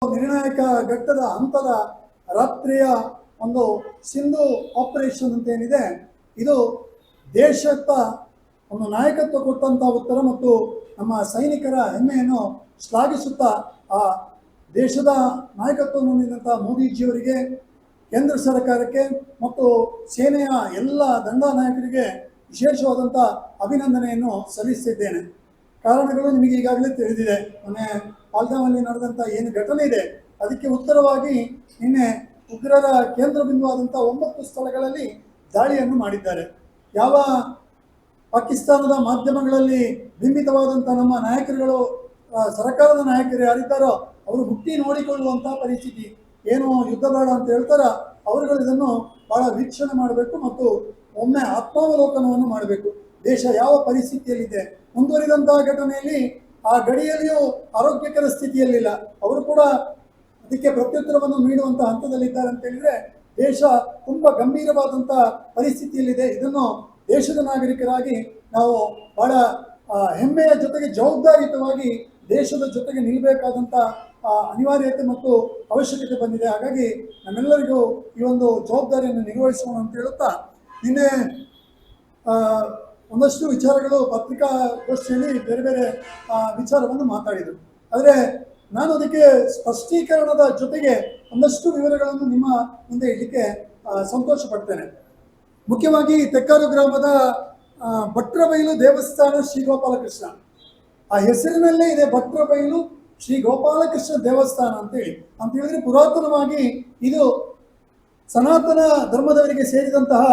ನಿರ್ಣಾಯಕ ಘಟ್ಟದ ಹಂತದ ರಾತ್ರಿಯ ಒಂದು ಸಿಂಧು ಆಪರೇಷನ್ ಅಂತ ಏನಿದೆ, ಇದು ದೇಶದ ಒಂದು ನಾಯಕತ್ವ ಕೊಟ್ಟಂಥ ಉತ್ತರ ಮತ್ತು ನಮ್ಮ ಸೈನಿಕರ ಹೆಮ್ಮೆಯನ್ನು ಶ್ಲಾಘಿಸುತ್ತಾ ಆ ದೇಶದ ನಾಯಕತ್ವವನ್ನು ಹೊಂದಿದಂಥ ಮೋದಿಜಿಯವರಿಗೆ, ಕೇಂದ್ರ ಸರ್ಕಾರಕ್ಕೆ ಮತ್ತು ಸೇನೆಯ ಎಲ್ಲ ದಂಡ ನಾಯಕರಿಗೆ ವಿಶೇಷವಾದಂಥ ಅಭಿನಂದನೆಯನ್ನು ಸಲ್ಲಿಸುತ್ತಿದ್ದೇನೆ. ಕಾರಣಗಳು ನಿಮಗೆ ಈಗಾಗಲೇ ತಿಳಿದಿದೆ. ಮೊನ್ನೆ ಪಾಲ್ಗಾಮಲ್ಲಿ ನಡೆದಂಥ ಏನು ಘಟನೆ ಇದೆ ಅದಕ್ಕೆ ಉತ್ತರವಾಗಿ ನಿನ್ನೆ ಉಗ್ರರ ಕೇಂದ್ರ ಬಿಂದುವಾದಂಥ 9 ಸ್ಥಳಗಳಲ್ಲಿ ದಾಳಿಯನ್ನು ಮಾಡಿದ್ದಾರೆ. ಯಾವ ಪಾಕಿಸ್ತಾನದ ಮಾಧ್ಯಮಗಳಲ್ಲಿ ಬಿಂಬಿತವಾದಂಥ ನಮ್ಮ ನಾಯಕರುಗಳು, ಸರ್ಕಾರದ ನಾಯಕರು ಯಾರಿದ್ದಾರೋ ಅವರು ಹುಟ್ಟಿ ನೋಡಿಕೊಳ್ಳುವಂಥ ಪರಿಸ್ಥಿತಿ, ಏನು ಯುದ್ಧ ಬೇಡ ಅಂತ ಹೇಳ್ತಾರ ಅವರುಗಳು ಇದನ್ನು ಬಹಳ ವೀಕ್ಷಣೆ ಮಾಡಬೇಕು ಮತ್ತು ಒಮ್ಮೆ ಆತ್ಮಾವಲೋಕನವನ್ನು ಮಾಡಬೇಕು. ದೇಶ ಯಾವ ಪರಿಸ್ಥಿತಿಯಲ್ಲಿದೆ, ಮುಂದುವರಿದಂತಹ ಘಟನೆಯಲ್ಲಿ ಆ ಗಡಿಯಲ್ಲಿಯೂ ಆರೋಗ್ಯಕರ ಸ್ಥಿತಿಯಲ್ಲಿಲ್ಲ, ಅವರು ಕೂಡ ಅದಕ್ಕೆ ಪ್ರತ್ಯುತ್ತರವನ್ನು ನೀಡುವಂಥ ಹಂತದಲ್ಲಿದ್ದಾರೆ ಅಂತ ಹೇಳಿದ್ರೆ ದೇಶ ತುಂಬ ಗಂಭೀರವಾದಂಥ ಪರಿಸ್ಥಿತಿಯಲ್ಲಿದೆ. ಇದನ್ನು ದೇಶದ ನಾಗರಿಕರಾಗಿ ನಾವು ಬಹಳ ಹೆಮ್ಮೆಯ ಜೊತೆಗೆ ಜವಾಬ್ದಾರಿಯುತವಾಗಿ ದೇಶದ ಜೊತೆಗೆ ನಿಲ್ಲಬೇಕಾದಂಥ ಅನಿವಾರ್ಯತೆ ಮತ್ತು ಅವಶ್ಯಕತೆ ಬಂದಿದೆ. ಹಾಗಾಗಿ ನಮ್ಮೆಲ್ಲರಿಗೂ ಈ ಒಂದು ಜವಾಬ್ದಾರಿಯನ್ನು ನಿರ್ವಹಿಸೋಣ ಅಂತ ಹೇಳುತ್ತಾ, ನಿನ್ನೆ ಒಂದಷ್ಟು ವಿಚಾರಗಳು ಪತ್ರಿಕಾಗೋಷ್ಠಿಯಲ್ಲಿ ಬೇರೆ ಬೇರೆ ವಿಚಾರವನ್ನು ಮಾತಾಡಿದರು. ಆದರೆ ನಾನು ಅದಕ್ಕೆ ಸ್ಪಷ್ಟೀಕರಣದ ಜೊತೆಗೆ ಒಂದಷ್ಟು ವಿವರಗಳನ್ನು ನಿಮ್ಮ ಮುಂದೆ ಇಡಲಿಕ್ಕೆ ಸಂತೋಷ ಪಡ್ತೇನೆ. ಮುಖ್ಯವಾಗಿ ತೆಕ್ಕಾರು ಗ್ರಾಮದ ಭಟ್ರಬೈಲು ದೇವಸ್ಥಾನ ಶ್ರೀ ಗೋಪಾಲಕೃಷ್ಣ, ಆ ಹೆಸರಿನಲ್ಲೇ ಇದೆ ಭಟ್ರಬೈಲು ಶ್ರೀ ಗೋಪಾಲಕೃಷ್ಣ ದೇವಸ್ಥಾನ ಅಂತೇಳಿ. ಅಂತ ಹೇಳಿದ್ರೆ ಪುರಾತನವಾಗಿ ಇದು ಸನಾತನ ಧರ್ಮದವರಿಗೆ ಸೇರಿದಂತಹ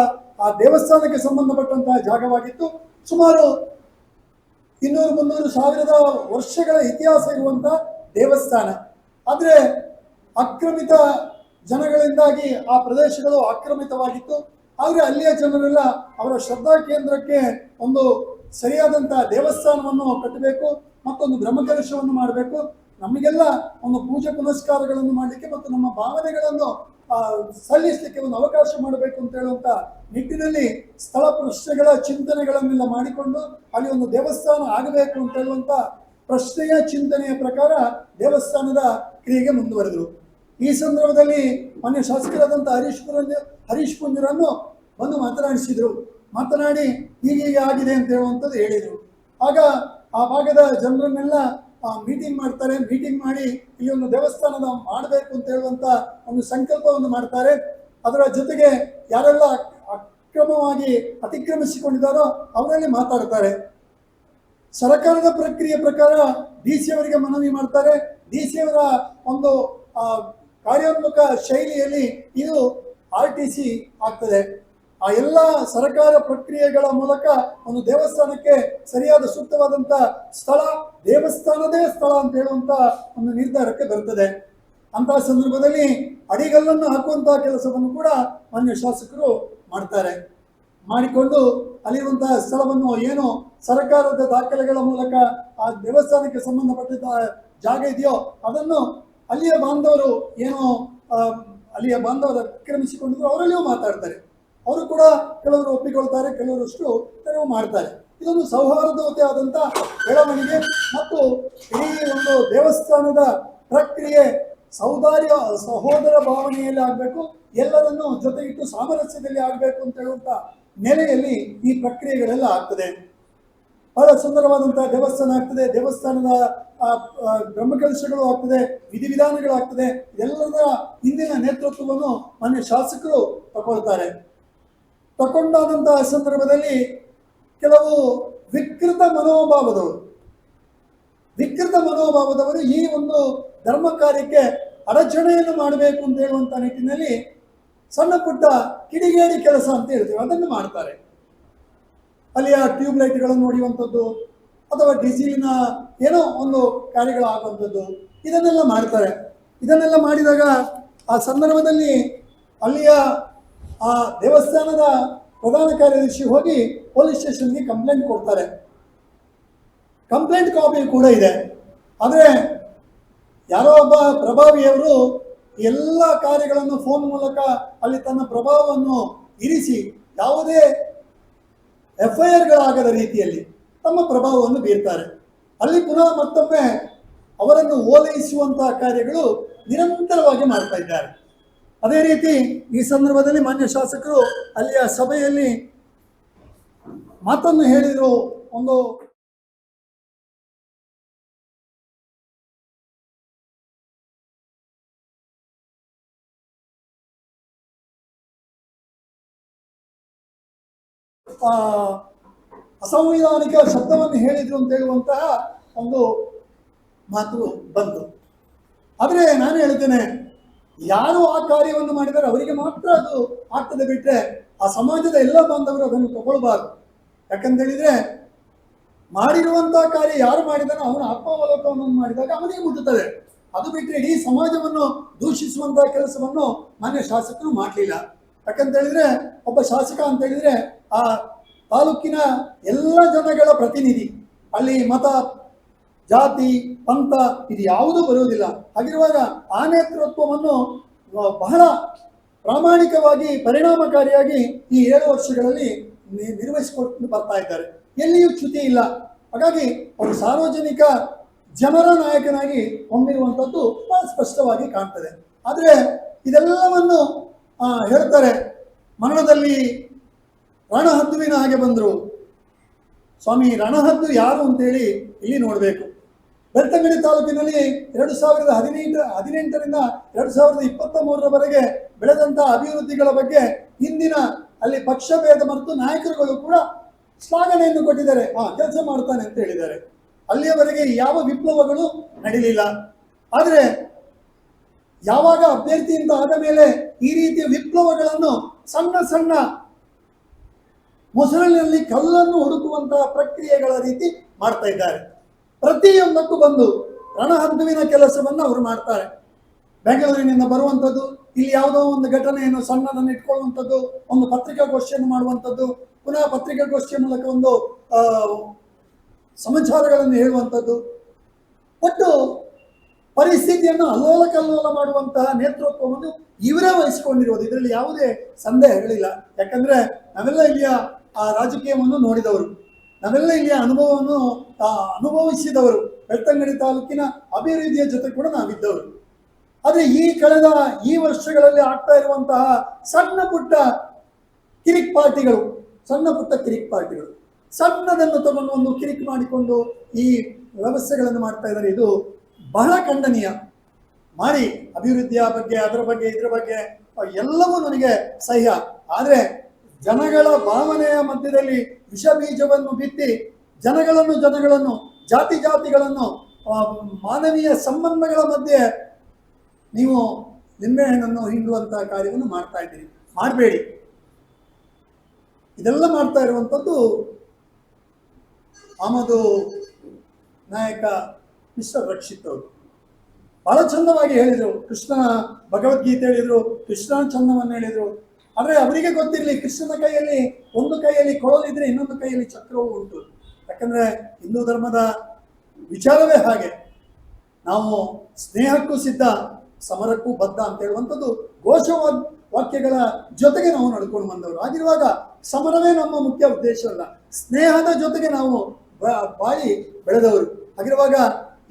ಆ ದೇವಸ್ಥಾನಕ್ಕೆ ಸಂಬಂಧಪಟ್ಟಂತಹ ಜಾಗವಾಗಿತ್ತು. ಸುಮಾರು 200-300 ವರ್ಷಗಳ ಇತಿಹಾಸ ಇರುವಂತಹ ದೇವಸ್ಥಾನ. ಆದರೆ ಆಕ್ರಮಿತ ಜನಗಳಿಂದಾಗಿ ಆ ಪ್ರದೇಶಗಳು ಆಕ್ರಮಿತವಾಗಿತ್ತು. ಆದರೆ ಅಲ್ಲಿಯ ಜನರೆಲ್ಲ ಅವರ ಶ್ರದ್ಧಾ ಕೇಂದ್ರಕ್ಕೆ ಒಂದು ಸರಿಯಾದಂಥ ದೇವಸ್ಥಾನವನ್ನು ಕಟ್ಟಬೇಕು, ಮತ್ತೊಂದು ಬ್ರಹ್ಮಕಲಶವನ್ನು ಮಾಡಬೇಕು, ನಮಗೆಲ್ಲ ಒಂದು ಪೂಜೆ ಪುನಸ್ಕಾರಗಳನ್ನು ಮಾಡಲಿಕ್ಕೆ ಮತ್ತು ನಮ್ಮ ಭಾವನೆಗಳನ್ನು ಸಲ್ಲಿಸಲಿಕ್ಕೆ ಒಂದು ಅವಕಾಶ ಮಾಡಬೇಕು ಅಂತ ಹೇಳುವಂಥ ನಿಟ್ಟಿನಲ್ಲಿ ಸ್ಥಳ ಪ್ರಶ್ನೆಗಳ ಚಿಂತನೆಗಳನ್ನೆಲ್ಲ ಮಾಡಿಕೊಂಡು ಅಲ್ಲಿ ಒಂದು ದೇವಸ್ಥಾನ ಆಗಬೇಕು ಅಂತ ಹೇಳುವಂಥ ಪ್ರಶ್ನೆಯ ಚಿಂತನೆಯ ಪ್ರಕಾರ ದೇವಸ್ಥಾನದ ಕ್ರಿಯೆಗೆ ಮುಂದುವರೆದರು. ಈ ಸಂದರ್ಭದಲ್ಲಿ ಮಾನ್ಯ ಶಾಸಕರಾದಂಥ ಹರೀಶ್ ಪುಂಜರನ್ನು ಬಂದು ಮಾತನಾಡಿ ಹೀಗೆ ಆಗಿದೆ ಅಂತ ಹೇಳುವಂಥದ್ದು ಹೇಳಿದರು. ಆಗ ಆ ಭಾಗದ ಜನರನ್ನೆಲ್ಲ ಮೀಟಿಂಗ್ ಮಾಡ್ತಾರೆ. ಮೀಟಿಂಗ್ ಮಾಡಿ ಈ ಒಂದು ದೇವಸ್ಥಾನದ ಮಾಡಬೇಕು ಅಂತ ಹೇಳುವಂಥ ಒಂದು ಸಂಕಲ್ಪವನ್ನು ಮಾಡ್ತಾರೆ. ಅದರ ಜೊತೆಗೆ ಯಾರೆಲ್ಲ ಅಕ್ರಮವಾಗಿ ಅತಿಕ್ರಮಿಸಿಕೊಂಡಿದ್ದಾರೋ ಅವರಲ್ಲಿ ಮಾತಾಡ್ತಾರೆ. ಸರ್ಕಾರದ ಪ್ರಕ್ರಿಯೆ ಪ್ರಕಾರ DC ಅವರಿಗೆ ಮನವಿ ಮಾಡ್ತಾರೆ. DC ಅವರ ಒಂದು ಕಾರ್ಯೋನ್ಮುಖ ಶೈಲಿಯಲ್ಲಿ ಇದು RTC ಆಗ್ತದೆ. ಆ ಎಲ್ಲ ಸರ್ಕಾರ ಪ್ರಕ್ರಿಯೆಗಳ ಮೂಲಕ ಒಂದು ದೇವಸ್ಥಾನಕ್ಕೆ ಸರಿಯಾದ ಸೂಕ್ತವಾದಂಥ ಸ್ಥಳ, ದೇವಸ್ಥಾನದೇ ಸ್ಥಳ ಅಂತ ಹೇಳುವಂಥ ಒಂದು ನಿರ್ಧಾರಕ್ಕೆ ಬರ್ತದೆ. ಅಂತಹ ಸಂದರ್ಭದಲ್ಲಿ ಅಡಿಗಲ್ಲನ್ನು ಹಾಕುವಂತಹ ಕೆಲಸವನ್ನು ಕೂಡ ಮಾನ್ಯ ಶಾಸಕರು ಮಾಡ್ತಾರೆ. ಮಾಡಿಕೊಂಡು ಅಲ್ಲಿರುವಂತಹ ಸ್ಥಳವನ್ನು ಏನು ಸರ್ಕಾರದ ದಾಖಲೆಗಳ ಮೂಲಕ ಆ ದೇವಸ್ಥಾನಕ್ಕೆ ಸಂಬಂಧಪಟ್ಟ ಜಾಗ ಇದೆಯೋ ಅದನ್ನು ಅಲ್ಲಿಯ ಬಾಂಧವರು ಅತಿಕ್ರಮಿಸಿಕೊಂಡಿದ್ರು ಅವರಲ್ಲಿಯೂ ಮಾತಾಡ್ತಾರೆ. ಅವರು ಕೂಡ ಕೆಲವರು ಒಪ್ಪಿಕೊಳ್ತಾರೆ, ಕೆಲವರಷ್ಟು ತೆರವು ಮಾಡ್ತಾರೆ. ಇದೊಂದು ಸೌಹಾರ್ದತೆ ಆದಂಥ ಬೆಳವಣಿಗೆ ಮತ್ತು ಇಡೀ ಒಂದು ದೇವಸ್ಥಾನದ ಪ್ರಕ್ರಿಯೆ ಸಹೋದರ ಭಾವನೆಯಲ್ಲಿ ಆಗಬೇಕು, ಎಲ್ಲರನ್ನು ಜೊತೆಗಿಟ್ಟು ಸಾಮರಸ್ಯದಲ್ಲಿ ಆಗಬೇಕು ಅಂತ ಹೇಳುವಂಥ ನೆಲೆಯಲ್ಲಿ ಈ ಪ್ರಕ್ರಿಯೆಗಳೆಲ್ಲ ಆಗ್ತದೆ. ಬಹಳ ಸುಂದರವಾದಂಥ ದೇವಸ್ಥಾನ ಆಗ್ತದೆ. ದೇವಸ್ಥಾನದ ಬ್ರಹ್ಮಕಲಶಗಳು ಆಗ್ತದೆ, ವಿಧಿವಿಧಾನಗಳಾಗ್ತದೆ. ಎಲ್ಲರ ಹಿಂದಿನ ನೇತೃತ್ವವನ್ನು ಮಾನ್ಯ ಶಾಸಕರು ತಗೊಂಡಾದಂತಹ ಸಂದರ್ಭದಲ್ಲಿ ಕೆಲವು ವಿಕೃತ ಮನೋಭಾವದವರು ಈ ಒಂದು ಧರ್ಮ ಕಾರ್ಯಕ್ಕೆ ಅಡಚಣೆಯನ್ನು ಮಾಡಬೇಕು ಅಂತ ಹೇಳುವಂಥ ನಿಟ್ಟಿನಲ್ಲಿ ಸಣ್ಣ ಪುಟ್ಟ ಕಿಡಿಗೇಡಿ ಕೆಲಸ ಅಂತ ಹೇಳ್ತೀವಿ, ಅದನ್ನು ಮಾಡ್ತಾರೆ. ಅಲ್ಲಿಯ ಟ್ಯೂಬ್ಲೈಟ್ಗಳನ್ನು ನೋಡುವಂಥದ್ದು ಅಥವಾ ಡೀಸೆಲಿನ ಏನೋ ಒಂದು ಕಾರ್ಯಗಳಾಗುವಂಥದ್ದು ಇದನ್ನೆಲ್ಲ ಮಾಡ್ತಾರೆ. ಇದನ್ನೆಲ್ಲ ಮಾಡಿದಾಗ ಆ ಸಂದರ್ಭದಲ್ಲಿ ಅಲ್ಲಿಯ ಆ ದೇವಸ್ಥಾನದ ಪ್ರಧಾನ ಕಾರ್ಯದರ್ಶಿ ಹೋಗಿ ಪೊಲೀಸ್ ಸ್ಟೇಷನ್ಗೆ ಕಂಪ್ಲೇಂಟ್ ಕೊಡ್ತಾರೆ. ಕಂಪ್ಲೇಂಟ್ ಕಾಪಿ ಕೂಡ ಇದೆ. ಆದರೆ ಯಾರೋ ಒಬ್ಬ ಪ್ರಭಾವಿಯವರು ಎಲ್ಲ ಕಾರ್ಯಗಳನ್ನು ಫೋನ್ ಮೂಲಕ ಅಲ್ಲಿ ತನ್ನ ಪ್ರಭಾವವನ್ನು ಇರಿಸಿ ಯಾವುದೇ FIRಗಳಾಗದ ರೀತಿಯಲ್ಲಿ ತಮ್ಮ ಪ್ರಭಾವವನ್ನು ಬೀರ್ತಾರೆ. ಅಲ್ಲಿ ಪುನಃ ಮತ್ತೊಮ್ಮೆ ಅವರನ್ನು ಓಲೈಸುವಂತಹ ಕಾರ್ಯಗಳು ನಿರಂತರವಾಗಿ ಮಾಡ್ತಾ ಇದ್ದಾರೆ. ಅದೇ ರೀತಿ ಈ ಸಂದರ್ಭದಲ್ಲಿ ಮಾನ್ಯ ಶಾಸಕರು ಅಲ್ಲಿಯ ಸಭೆಯಲ್ಲಿ ಮಾತನ್ನು ಹೇಳಿದರು. ಒಂದು ಅಸಂವಿಧಾನಿಕ ಶಬ್ದವನ್ನು ಹೇಳಿದ್ರು ಅಂತ ಹೇಳುವಂತಹ ಒಂದು ಮಾತು ಬಂತು. ಆದರೆ ನಾನು ಹೇಳ್ತೇನೆ, ಯಾರು ಆ ಕಾರ್ಯವನ್ನು ಮಾಡಿದರೆ ಅವರಿಗೆ ಮಾತ್ರ ಅದು ಆಗ್ತದೆ, ಬಿಟ್ಟರೆ ಆ ಸಮಾಜದ ಎಲ್ಲ ಬಾಂಧವರು ಅದನ್ನು ತಗೊಳ್ಬಾರ್ದು. ಯಾಕಂತ ಹೇಳಿದ್ರೆ ಮಾಡಿರುವಂತಹ ಕಾರ್ಯ ಯಾರು ಮಾಡಿದಾನೋ ಅವನ ಆತ್ಮಾವಲೋಕನವನ್ನು ಮಾಡಿದಾಗ ಅವನಿಗೆ ಮುಟ್ಟುತ್ತದೆ. ಅದು ಬಿಟ್ಟರೆ ಇಡೀ ಸಮಾಜವನ್ನು ದೂಷಿಸುವಂತಹ ಕೆಲಸವನ್ನು ಮಾನ್ಯ ಶಾಸಕರು ಮಾಡಲಿಲ್ಲ. ಯಾಕಂತ ಹೇಳಿದ್ರೆ ಒಬ್ಬ ಶಾಸಕ ಅಂತ ಹೇಳಿದ್ರೆ ಆ ತಾಲೂಕಿನ ಎಲ್ಲ ಜನಗಳ ಪ್ರತಿನಿಧಿ. ಅಲ್ಲಿ ಮತ, ಜಾತಿ, ಪಂಥ ಇದು ಯಾವುದೂ ಬರುವುದಿಲ್ಲ. ಹಾಗಿರುವಾಗ ಆ ನೇತೃತ್ವವನ್ನು ಬಹಳ ಪ್ರಾಮಾಣಿಕವಾಗಿ ಪರಿಣಾಮಕಾರಿಯಾಗಿ ಈ 7 ವರ್ಷಗಳಲ್ಲಿ ನಿರ್ವಹಿಸಿಕೊಂಡು ಬರ್ತಾ ಇದ್ದಾರೆ. ಎಲ್ಲಿಯೂ ಚ್ಯುತಿ ಇಲ್ಲ. ಹಾಗಾಗಿ ಅವರು ಸಾರ್ವಜನಿಕ ಜನರ ನಾಯಕನಾಗಿ ಹೊಮ್ಮಿರುವಂಥದ್ದು ಬಹಳ ಸ್ಪಷ್ಟವಾಗಿ ಕಾಣ್ತದೆ. ಆದರೆ ಇದೆಲ್ಲವನ್ನು ಹೇಳ್ತಾರೆ, ಮರಣದಲ್ಲಿ ರಣಹದ್ದುವಿನ ಹಾಗೆ ಬಂದರು. ಸ್ವಾಮಿ, ರಣಹದ್ದು ಯಾರು ಅಂತೇಳಿ ಇಲ್ಲಿ ನೋಡಬೇಕು. ಬೆಳ್ತಂಗಡಿ ತಾಲೂಕಿನಲ್ಲಿ 2018ರಿಂದ 2023ರವರೆಗೆ ಬೆಳೆದಂತಹ ಅಭಿವೃದ್ಧಿಗಳ ಬಗ್ಗೆ ಹಿಂದಿನ ಅಲ್ಲಿ ಪಕ್ಷ ಭೇದ ಮತ್ತು ನಾಯಕರುಗಳು ಕೂಡ ಶ್ಲಾಘನೆಯನ್ನು ಕೊಟ್ಟಿದ್ದಾರೆ. ಕೆಲಸ ಮಾಡ್ತಾನೆ ಅಂತ ಹೇಳಿದ್ದಾರೆ. ಅಲ್ಲಿಯವರೆಗೆ ಯಾವ ವಿಪ್ಲವಗಳು ನಡೀಲಿಲ್ಲ. ಆದರೆ ಯಾವಾಗ ಅಭ್ಯರ್ಥಿ ಅಂತ ಆದ ಮೇಲೆ ಈ ರೀತಿಯ ವಿಪ್ಲವಗಳನ್ನು ಸಣ್ಣ ಸಣ್ಣ ಮೊಸರಿನಲ್ಲಿ ಕಲ್ಲನ್ನು ಹುಡುಕುವಂತಹ ಪ್ರಕ್ರಿಯೆಗಳ ರೀತಿ ಮಾಡ್ತಾ ಇದ್ದಾರೆ. ಪ್ರತಿಯೊಂದಕ್ಕೂ ಬಂದು ರಣಹದ್ದುವಿನ ಕೆಲಸವನ್ನು ಅವರು ಮಾಡ್ತಾರೆ. ಬೆಂಗಳೂರಿನಿಂದ ಬರುವಂಥದ್ದು, ಇಲ್ಲಿ ಯಾವುದೋ ಒಂದು ಘಟನೆಯನ್ನು ಸಣ್ಣದನ್ನು ಇಟ್ಕೊಳ್ಳುವಂಥದ್ದು, ಒಂದು ಪತ್ರಿಕಾಗೋಷ್ಠಿಯನ್ನು ಮಾಡುವಂಥದ್ದು, ಪುನಃ ಪತ್ರಿಕಾಗೋಷ್ಠಿಯ ಮೂಲಕ ಒಂದು ಸಮಾಚಾರಗಳನ್ನು ಹೇಳುವಂಥದ್ದು, ಒಟ್ಟು ಪರಿಸ್ಥಿತಿಯನ್ನು ಅಲ್ಲೋಲ ಕಲ್ಲೋಲ ಮಾಡುವಂತಹ ನೇತೃತ್ವವನ್ನು ಇವರೇ ವಹಿಸಿಕೊಂಡಿರುವುದು. ಇದರಲ್ಲಿ ಯಾವುದೇ ಸಂದೇಹಗಳಿಲ್ಲ. ಯಾಕಂದ್ರೆ ನಾವೆಲ್ಲ ಇಲ್ಲಿಯ ಆ ರಾಜಕೀಯವನ್ನು ನೋಡಿದವರು, ನಾವೆಲ್ಲ ಇಲ್ಲಿಯ ಅನುಭವವನ್ನು ಅನುಭವಿಸಿದವರು, ಬೆಳ್ತಂಗಡಿ ತಾಲೂಕಿನ ಅಭಿವೃದ್ಧಿಯ ಜೊತೆ ಕೂಡ ನಾವಿದ್ದವರು. ಆದರೆ ಕಳೆದ ಈ ವರ್ಷಗಳಲ್ಲಿ ಆಗ್ತಾ ಇರುವಂತಹ ಸಣ್ಣ ಪುಟ್ಟ ಕಿರಿಕ್ ಪಾರ್ಟಿಗಳು, ಸಣ್ಣದನ್ನು ತಗೊಂಡು ಒಂದು ಕಿರಿಕ್ ಮಾಡಿಕೊಂಡು ಈ ವ್ಯವಸ್ಥೆಗಳನ್ನು ಮಾಡ್ತಾ ಇದ್ದಾರೆ. ಇದು ಬಹಳ ಖಂಡನೀಯ. ಮಾಡಿ ಅಭಿವೃದ್ಧಿಯ ಬಗ್ಗೆ, ಅದರ ಬಗ್ಗೆ, ಇದರ ಬಗ್ಗೆ ಎಲ್ಲವೂ ನನಗೆ ಸಹ್ಯ. ಆದರೆ ಜನಗಳ ಭಾವನೆಯ ಮಧ್ಯದಲ್ಲಿ ವಿಷ ಬೀಜವನ್ನು ಬಿತ್ತಿ ಜನಗಳನ್ನು ಜಾತಿಗಳನ್ನು ಮಾನವೀಯ ಸಂಬಂಧಗಳ ಮಧ್ಯೆ ನೀವು ನಿಂಬೆಹಣ್ಣನ್ನು ಹಿಂಡುವಂತಹ ಕಾರ್ಯವನ್ನು ಮಾಡ್ತಾ ಇದ್ದೀರಿ. ಮಾಡಬೇಡಿ. ಇದೆಲ್ಲ ಮಾಡ್ತಾ ಇರುವಂಥದ್ದು ಆಮದು ನಾಯಕ ಮಿಸ್ಟರ್ ರಕ್ಷಿತ್ ಅವರು ಬಹಳ ಚಂದವಾಗಿ ಹೇಳಿದರು. ಕೃಷ್ಣನ ಭಗವದ್ಗೀತೆ ಹೇಳಿದರು, ಕೃಷ್ಣನ ಚಂದವನ್ನು ಹೇಳಿದರು. ಆದರೆ ಅವರಿಗೆ ಗೊತ್ತಿರಲಿ, ಕೃಷ್ಣನ ಕೈಯಲ್ಲಿ ಒಂದು ಕೈಯಲ್ಲಿ ಕೊಳಲಿದ್ರೆ ಇನ್ನೊಂದು ಕೈಯಲ್ಲಿ ಚಕ್ರವೂ ಉಂಟು. ಯಾಕಂದ್ರೆ ಹಿಂದೂ ಧರ್ಮದ ವಿಚಾರವೇ ಹಾಗೆ. ನಾವು ಸ್ನೇಹಕ್ಕೂ ಸಿದ್ಧ, ಸಮರಕ್ಕೂ ಬದ್ಧ ಅಂತ ಹೇಳುವಂಥದ್ದು ವಾಕ್ಯಗಳ ಜೊತೆಗೆ ನಾವು ನಡ್ಕೊಂಡು ಬಂದವರು. ಆಗಿರುವಾಗ ಸಮರವೇ ನಮ್ಮ ಮುಖ್ಯ ಉದ್ದೇಶವಲ್ಲ, ಸ್ನೇಹದ ಜೊತೆಗೆ ನಾವು ಬಾಳಿ ಬೆಳೆದವರು. ಹಾಗಿರುವಾಗ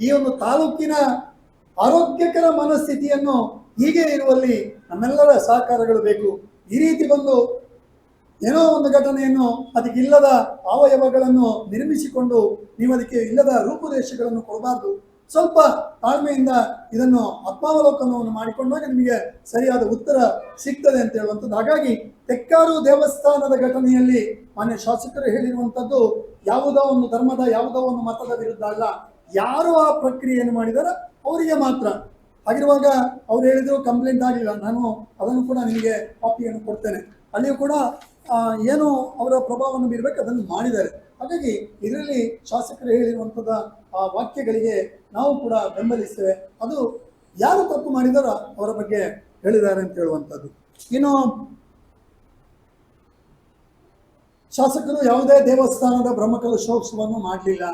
ಈ ಒಂದು ತಾಲೂಕಿನ ಆರೋಗ್ಯಕರ ಮನಸ್ಥಿತಿಯನ್ನು ಹೀಗೆ ಇರುವಲ್ಲಿ ನಮ್ಮೆಲ್ಲರ ಸಹಕಾರಗಳು ಬೇಕು. ಈ ರೀತಿ ಬಂದು ಏನೋ ಒಂದು ಘಟನೆಯನ್ನು ಅದಕ್ಕೆ ಇಲ್ಲದ ಅವಯವಗಳನ್ನು ನಿರ್ಮಿಸಿಕೊಂಡು ನೀವು ಅದಕ್ಕೆ ಇಲ್ಲದ ರೂಪುರೇಷೆಗಳನ್ನು ಕೊಡಬಾರ್ದು. ಸ್ವಲ್ಪ ತಾಳ್ಮೆಯಿಂದ ಇದನ್ನು ಆತ್ಮಾವಲೋಕನವನ್ನು ಮಾಡಿಕೊಂಡಾಗ ನಿಮಗೆ ಸರಿಯಾದ ಉತ್ತರ ಸಿಗ್ತದೆ ಅಂತ ಹೇಳುವಂಥದ್ದು. ಹಾಗಾಗಿ ತೆಕ್ಕಾರು ದೇವಸ್ಥಾನದ ಘಟನೆಯಲ್ಲಿ ಮಾನ್ಯ ಶಾಸಕರು ಹೇಳಿರುವಂಥದ್ದು ಯಾವುದೋ ಒಂದು ಧರ್ಮದ, ಯಾವುದೋ ಒಂದು ಮತದ ವಿರುದ್ಧ ಅಲ್ಲ. ಯಾರು ಆ ಪ್ರಕ್ರಿಯೆಯನ್ನು ಮಾಡಿದಾರೋ ಅವರಿಗೆ ಮಾತ್ರ. ಹಾಗಿರುವಾಗ ಅವ್ರು ಹೇಳಿದ್ರು ಕಂಪ್ಲೇಂಟ್ ಆಗಲಿಲ್ಲ. ನಾನು ಅದನ್ನು ಕೂಡ ನಿಮಗೆ ಕಾಪಿಯನ್ನು ಕೊಡ್ತೇನೆ. ಅಲ್ಲಿಯೂ ಕೂಡ ಏನು ಅವರ ಪ್ರಭಾವವನ್ನು ಬೀರಬೇಕು ಅದನ್ನು ಮಾಡಿದ್ದಾರೆ. ಹಾಗಾಗಿ ಇದರಲ್ಲಿ ಶಾಸಕರು ಹೇಳಿರುವಂಥದ್ದು ಆ ವಾಕ್ಯಗಳಿಗೆ ನಾವು ಕೂಡ ಬೆಂಬಲಿಸ್ತೇವೆ. ಅದು ಯಾರು ತಪ್ಪು ಮಾಡಿದಾರೋ ಅವರ ಬಗ್ಗೆ ಹೇಳಿದ್ದಾರೆ ಅಂತ ಹೇಳುವಂಥದ್ದು. ಇನ್ನು ಶಾಸಕರು ಯಾವುದೇ ದೇವಸ್ಥಾನದ ಬ್ರಹ್ಮಕಲಶೋತ್ಸವವನ್ನು ಮಾಡಲಿಲ್ಲ.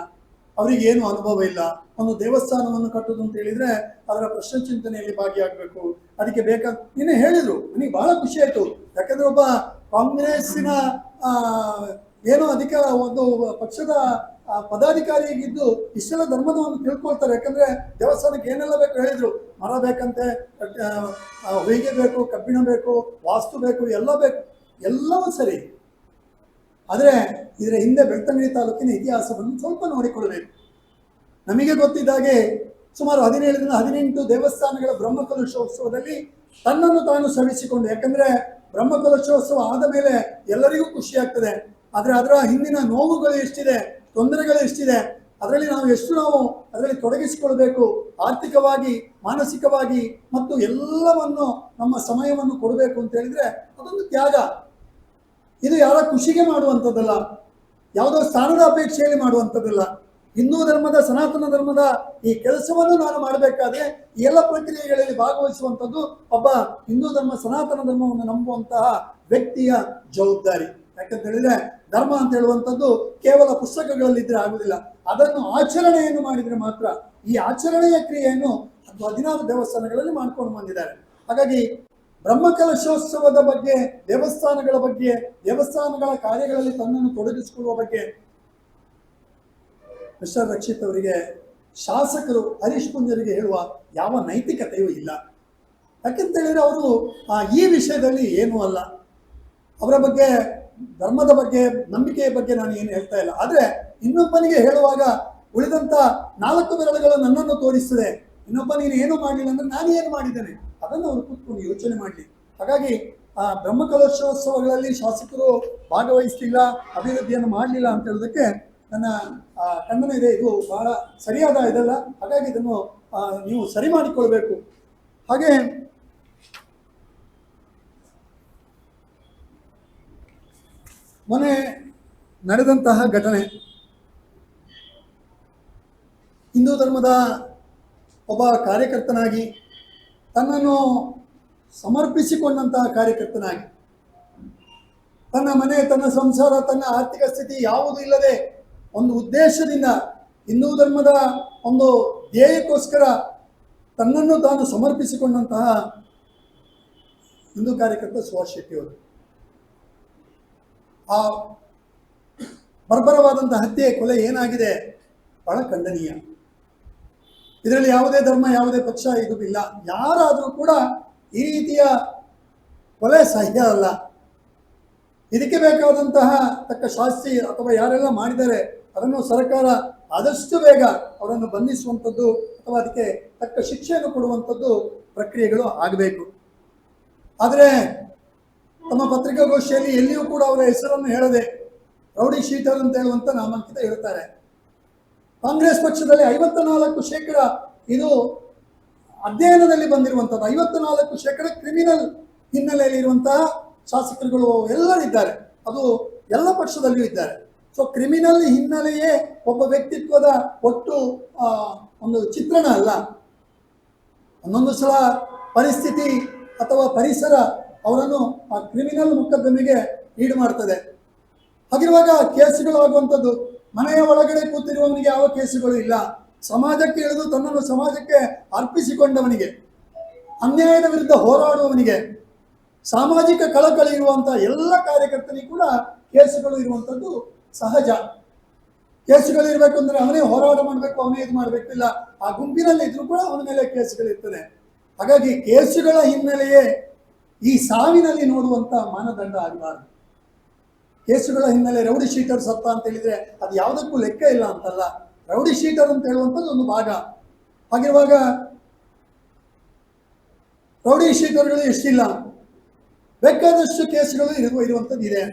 ಅವರಿಗೆ ಏನು ಅನುಭವ ಇಲ್ಲ. ಒಂದು ದೇವಸ್ಥಾನವನ್ನು ಕಟ್ಟುವುದು ಅಂತ ಹೇಳಿದ್ರೆ ಅದರ ಪ್ರಶ್ನೆ ಚಿಂತನೆಯಲ್ಲಿ ಭಾಗಿಯಾಗಬೇಕು. ಅದಕ್ಕೆ ಬೇಕಾದ ನಿನ್ನೆ ಹೇಳಿದ್ರು, ನನಗೆ ಬಹಳ ಖುಷಿ ಆಯ್ತು. ಯಾಕಂದ್ರೆ ಒಬ್ಬ ಕಾಂಗ್ರೆಸ್ಸಿನ ಏನೋ ಒಂದು ಪಕ್ಷದ ಪದಾಧಿಕಾರಿಯಾಗಿದ್ದು ಇಷ್ಟೆಲ್ಲ ಧರ್ಮವನ್ನು ತಿಳ್ಕೊಳ್ತಾರೆ. ಯಾಕಂದ್ರೆ ದೇವಸ್ಥಾನಕ್ಕೆ ಏನೆಲ್ಲ ಬೇಕು ಹೇಳಿದ್ರು, ಮರ ಬೇಕಂತೆ, ಹೊಯ್ಗೆ ಬೇಕು, ಕಬ್ಬಿಣ ಬೇಕು, ವಾಸ್ತು ಬೇಕು, ಎಲ್ಲ ಬೇಕು, ಎಲ್ಲವೂ ಸರಿ. ಆದರೆ ಇದರ ಹಿಂದೆ ಬೆಳ್ತಂಗಡಿ ತಾಲೂಕಿನ ಇತಿಹಾಸವನ್ನು ಸ್ವಲ್ಪ ನೋಡಿಕೊಳ್ಳಬೇಕು. ನಮಗೆ ಗೊತ್ತಿದ್ದಾಗೆ ಸುಮಾರು 17 ದೇವಸ್ಥಾನಗಳ ಬ್ರಹ್ಮಕಲಶೋತ್ಸವದಲ್ಲಿ ತನ್ನನ್ನು ತಾನು ಶ್ರಮಿಸಿಕೊಂಡು, ಯಾಕಂದ್ರೆ ಬ್ರಹ್ಮಕಲಶೋತ್ಸವ ಆದ ಮೇಲೆ ಎಲ್ಲರಿಗೂ ಖುಷಿ ಆಗ್ತದೆ, ಆದರೆ ಅದರ ಹಿಂದಿನ ನೋವುಗಳು ಎಷ್ಟಿದೆ, ತೊಂದರೆಗಳು ಎಷ್ಟಿದೆ, ಅದರಲ್ಲಿ ನಾವು ಅದರಲ್ಲಿ ತೊಡಗಿಸಿಕೊಳ್ಬೇಕು, ಆರ್ಥಿಕವಾಗಿ, ಮಾನಸಿಕವಾಗಿ ಮತ್ತು ಎಲ್ಲವನ್ನು ನಮ್ಮ ಸಮಯವನ್ನು ಕೊಡಬೇಕು ಅಂತ ಹೇಳಿದ್ರೆ ಅದೊಂದು ತ್ಯಾಗ. ಇದು ಯಾರ ಖುಷಿಗೆ ಮಾಡುವಂಥದ್ದಲ್ಲ, ಯಾವುದೋ ಸ್ಥಾನದ ಅಪೇಕ್ಷೆಯಲ್ಲಿ ಮಾಡುವಂಥದ್ದಲ್ಲ. ಹಿಂದೂ ಧರ್ಮದ, ಸನಾತನ ಧರ್ಮದ ಈ ಕೆಲಸವನ್ನು ನಾನು ಮಾಡಬೇಕಾದ್ರೆ ಈ ಎಲ್ಲ ಪ್ರಕ್ರಿಯೆಗಳಲ್ಲಿ ಭಾಗವಹಿಸುವಂಥದ್ದು ಒಬ್ಬ ಹಿಂದೂ ಧರ್ಮ, ಸನಾತನ ಧರ್ಮವನ್ನು ನಂಬುವಂತಹ ವ್ಯಕ್ತಿಯ ಜವಾಬ್ದಾರಿ. ಯಾಕಂತ ಹೇಳಿದ್ರೆ ಧರ್ಮ ಅಂತ ಹೇಳುವಂಥದ್ದು ಕೇವಲ ಪುಸ್ತಕಗಳಲ್ಲಿದ್ದರೆ ಆಗುವುದಿಲ್ಲ, ಅದನ್ನು ಆಚರಣೆಯನ್ನು ಮಾಡಿದರೆ ಮಾತ್ರ. ಈ ಆಚರಣೆಯ ಕ್ರಿಯೆಯನ್ನು 16 ದೇವಸ್ಥಾನಗಳಲ್ಲಿ ಮಾಡ್ಕೊಂಡು ಬಂದಿದ್ದಾರೆ. ಹಾಗಾಗಿ ಬ್ರಹ್ಮಕಲಶೋತ್ಸವದ ಬಗ್ಗೆ, ದೇವಸ್ಥಾನಗಳ ಬಗ್ಗೆ, ದೇವಸ್ಥಾನಗಳ ಕಾರ್ಯಗಳಲ್ಲಿ ತನ್ನನ್ನು ತೊಡಗಿಸಿಕೊಳ್ಳುವ ಬಗ್ಗೆ ಮಿಸ್ಟರ್ ರಕ್ಷಿತ್ ಅವರಿಗೆ, ಶಾಸಕರು ಹರೀಶ್ ಪುಂಜರಿಗೆ ಹೇಳುವ ಯಾವ ನೈತಿಕತೆಯೂ ಇಲ್ಲ. ಯಾಕೆಂತ ಹೇಳಿದ್ರೆ ಅವರು ಈ ವಿಷಯದಲ್ಲಿ ಏನೂ ಅಲ್ಲ. ಅವರ ಬಗ್ಗೆ, ಧರ್ಮದ ಬಗ್ಗೆ, ನಂಬಿಕೆಯ ಬಗ್ಗೆ ನಾನು ಏನು ಹೇಳ್ತಾ ಇಲ್ಲ. ಆದರೆ ಇನ್ನೊಬ್ಬನಿಗೆ ಹೇಳುವಾಗ ಉಳಿದಂಥ 4 ಬೆರಳುಗಳು ನನ್ನನ್ನು ತೋರಿಸ್ತದೆ. ಇನ್ನೊಬ್ಬ ನೀನು ಏನು ಮಾಡಲಿಲ್ಲ ಅಂದ್ರೆ ನಾನು ಏನು ಮಾಡಿದ್ದೇನೆ ಅದನ್ನು ಅವರು ಕೂತ್ಕೊಂಡು ಯೋಚನೆ ಮಾಡಲಿ. ಹಾಗಾಗಿ ಬ್ರಹ್ಮಕಲಶೋತ್ಸವಗಳಲ್ಲಿ ಶಾಸಕರು ಭಾಗವಹಿಸಲಿಲ್ಲ, ಅಭಿವೃದ್ಧಿಯನ್ನು ಮಾಡಲಿಲ್ಲ ಅಂತ ಹೇಳೋದಕ್ಕೆ ನನ್ನ ಖಂಡನ ಇದೆ. ಇದು ಬಹಳ ಸರಿಯಾದ ಇದಲ್ಲ. ಹಾಗಾಗಿ ಇದನ್ನು ನೀವು ಸರಿ ಮಾಡಿಕೊಳ್ಬೇಕು. ಹಾಗೆ ಮೊನ್ನೆ ನಡೆದಂತಹ ಘಟನೆ, ಹಿಂದೂ ಧರ್ಮದ ಒಬ್ಬ ಕಾರ್ಯಕರ್ತನಾಗಿ, ತನ್ನನ್ನು ಸಮರ್ಪಿಸಿಕೊಂಡಂತಹ ಕಾರ್ಯಕರ್ತನಾಗಿ, ತನ್ನ ಮನೆ, ತನ್ನ ಸಂಸಾರ, ತನ್ನ ಆರ್ಥಿಕ ಸ್ಥಿತಿ ಯಾವುದೂ ಇಲ್ಲದೆ ಒಂದು ಉದ್ದೇಶದಿಂದ ಹಿಂದೂ ಧರ್ಮದ ಒಂದು ಧ್ಯೇಯಕ್ಕೋಸ್ಕರ ತನ್ನನ್ನು ತಾನು ಸಮರ್ಪಿಸಿಕೊಂಡಂತಹ ಹಿಂದೂ ಕಾರ್ಯಕರ್ತ ಸುಭಾಷ್ ಶೆಟ್ಟಿ ಅವರು, ಆ ಬರ್ಬರವಾದಂತಹ ಹತ್ಯೆ, ಕೊಲೆ ಏನಾಗಿದೆ ಬಹಳ ಖಂಡನೀಯ. ಇದರಲ್ಲಿ ಯಾವುದೇ ಧರ್ಮ, ಯಾವುದೇ ಪಕ್ಷ ಇದು ಇಲ್ಲ. ಯಾರಾದರೂ ಕೂಡ ಈ ರೀತಿಯ ಕೊಲೆ ಸಹ್ಯ ಅಲ್ಲ. ಇದಕ್ಕೆ ಬೇಕಾದಂತಹ ತಕ್ಕ ಶಾಸ್ತಿ ಅಥವಾ ಯಾರೆಲ್ಲ ಮಾಡಿದ್ದಾರೆ ಅದನ್ನು ಸರ್ಕಾರ ಆದಷ್ಟು ಬೇಗ ಅವರನ್ನು ಬಂಧಿಸುವಂಥದ್ದು ಅಥವಾ ಅದಕ್ಕೆ ತಕ್ಕ ಶಿಕ್ಷೆಯನ್ನು ಕೊಡುವಂಥದ್ದು ಪ್ರಕ್ರಿಯೆಗಳು ಆಗಬೇಕು. ಆದರೆ ತಮ್ಮ ಪತ್ರಿಕಾಗೋಷ್ಠಿಯಲ್ಲಿ ಎಲ್ಲಿಯೂ ಕೂಡ ಅವರ ಹೆಸರನ್ನು ಹೇಳದೆ ರೌಡಿ ಶೀಟರ್ ಅಂತ ಹೇಳುವಂಥ ನಾಮಾಂಕಿತ ಹೇಳ್ತಾರೆ. ಕಾಂಗ್ರೆಸ್ ಪಕ್ಷದಲ್ಲಿ 54% ಇದು ಅಧ್ಯಯನದಲ್ಲಿ ಬಂದಿರುವಂಥದ್ದು. 54% ಕ್ರಿಮಿನಲ್ ಹಿನ್ನೆಲೆಯಲ್ಲಿ ಇರುವಂತಹ ಶಾಸಕರುಗಳು ಎಲ್ಲರಿದ್ದಾರೆ. ಅದು ಎಲ್ಲ ಪಕ್ಷದಲ್ಲಿಯೂ ಇದ್ದಾರೆ. ಸೊ ಕ್ರಿಮಿನಲ್ ಹಿನ್ನೆಲೆಯೇ ಒಬ್ಬ ವ್ಯಕ್ತಿತ್ವದ ಒಟ್ಟು ಒಂದು ಚಿತ್ರಣ ಅಲ್ಲ. ಒಂದೊಂದು ಸಲ ಪರಿಸ್ಥಿತಿ ಅಥವಾ ಪರಿಸರ ಅವರನ್ನು ಆ ಕ್ರಿಮಿನಲ್ ಮೊಕದ್ದಮೆಗೆ ಈಡು ಮಾಡ್ತದೆ. ಹಾಗಿರುವಾಗ ಕೇಸುಗಳು ಆಗುವಂಥದ್ದು, ಮನೆಯ ಒಳಗಡೆ ಕೂತಿರುವವನಿಗೆ ಯಾವ ಕೇಸುಗಳು ಇಲ್ಲ. ಸಮಾಜಕ್ಕೆ ಇಳಿದು ತನ್ನನ್ನು ಸಮಾಜಕ್ಕೆ ಅರ್ಪಿಸಿಕೊಂಡವನಿಗೆ, ಅನ್ಯಾಯದ ವಿರುದ್ಧ ಹೋರಾಡುವವನಿಗೆ, ಸಾಮಾಜಿಕ ಕಳಕಳಿ ಇರುವಂಥ ಎಲ್ಲ ಕಾರ್ಯಕರ್ತನಿಗೂ ಕೂಡ ಕೇಸುಗಳು ಇರುವಂಥದ್ದು ಸಹಜ. ಕೇಸುಗಳು ಇರಬೇಕು ಅಂದರೆ ಅವನೇ ಹೋರಾಟ ಮಾಡಬೇಕು, ಅವನೇ ಇದು ಮಾಡಬೇಕು. ಇಲ್ಲ, ಆ ಗುಂಪಿನಲ್ಲಿ ಇದ್ರೂ ಕೂಡ ಅವನ ಮೇಲೆ ಕೇಸುಗಳಿರ್ತದೆ. ಹಾಗಾಗಿ ಕೇಸುಗಳ ಹಿನ್ನೆಲೆಯೇ ಈ ಸಾವಿನಲ್ಲಿ ನೋಡುವಂಥ ಮಾನದಂಡ ಆಗಬಾರ್ದು. ಕೇಸುಗಳ ಹಿನ್ನೆಲೆ ರೌಡಿ ಶೀಟರ್ ಸತ್ತ ಅಂತ ಹೇಳಿದ್ರೆ ಅದು ಯಾವುದಕ್ಕೂ ಲೆಕ್ಕ ಇಲ್ಲ ಅಂತಲ್ಲ. ರೌಡಿ ಶೀಟರ್ ಅಂತ ಹೇಳುವಂಥದ್ದು ಒಂದು ಭಾಗ. ಹಾಗಿರುವಾಗ ರೌಡಿ ಶೀಟರ್ಗಳು ಎಷ್ಟಿಲ್ಲ, ಬೇಕಾದಷ್ಟು ಕೇಸುಗಳು ಇರುವಂಥದ್ದು ಇದೆ.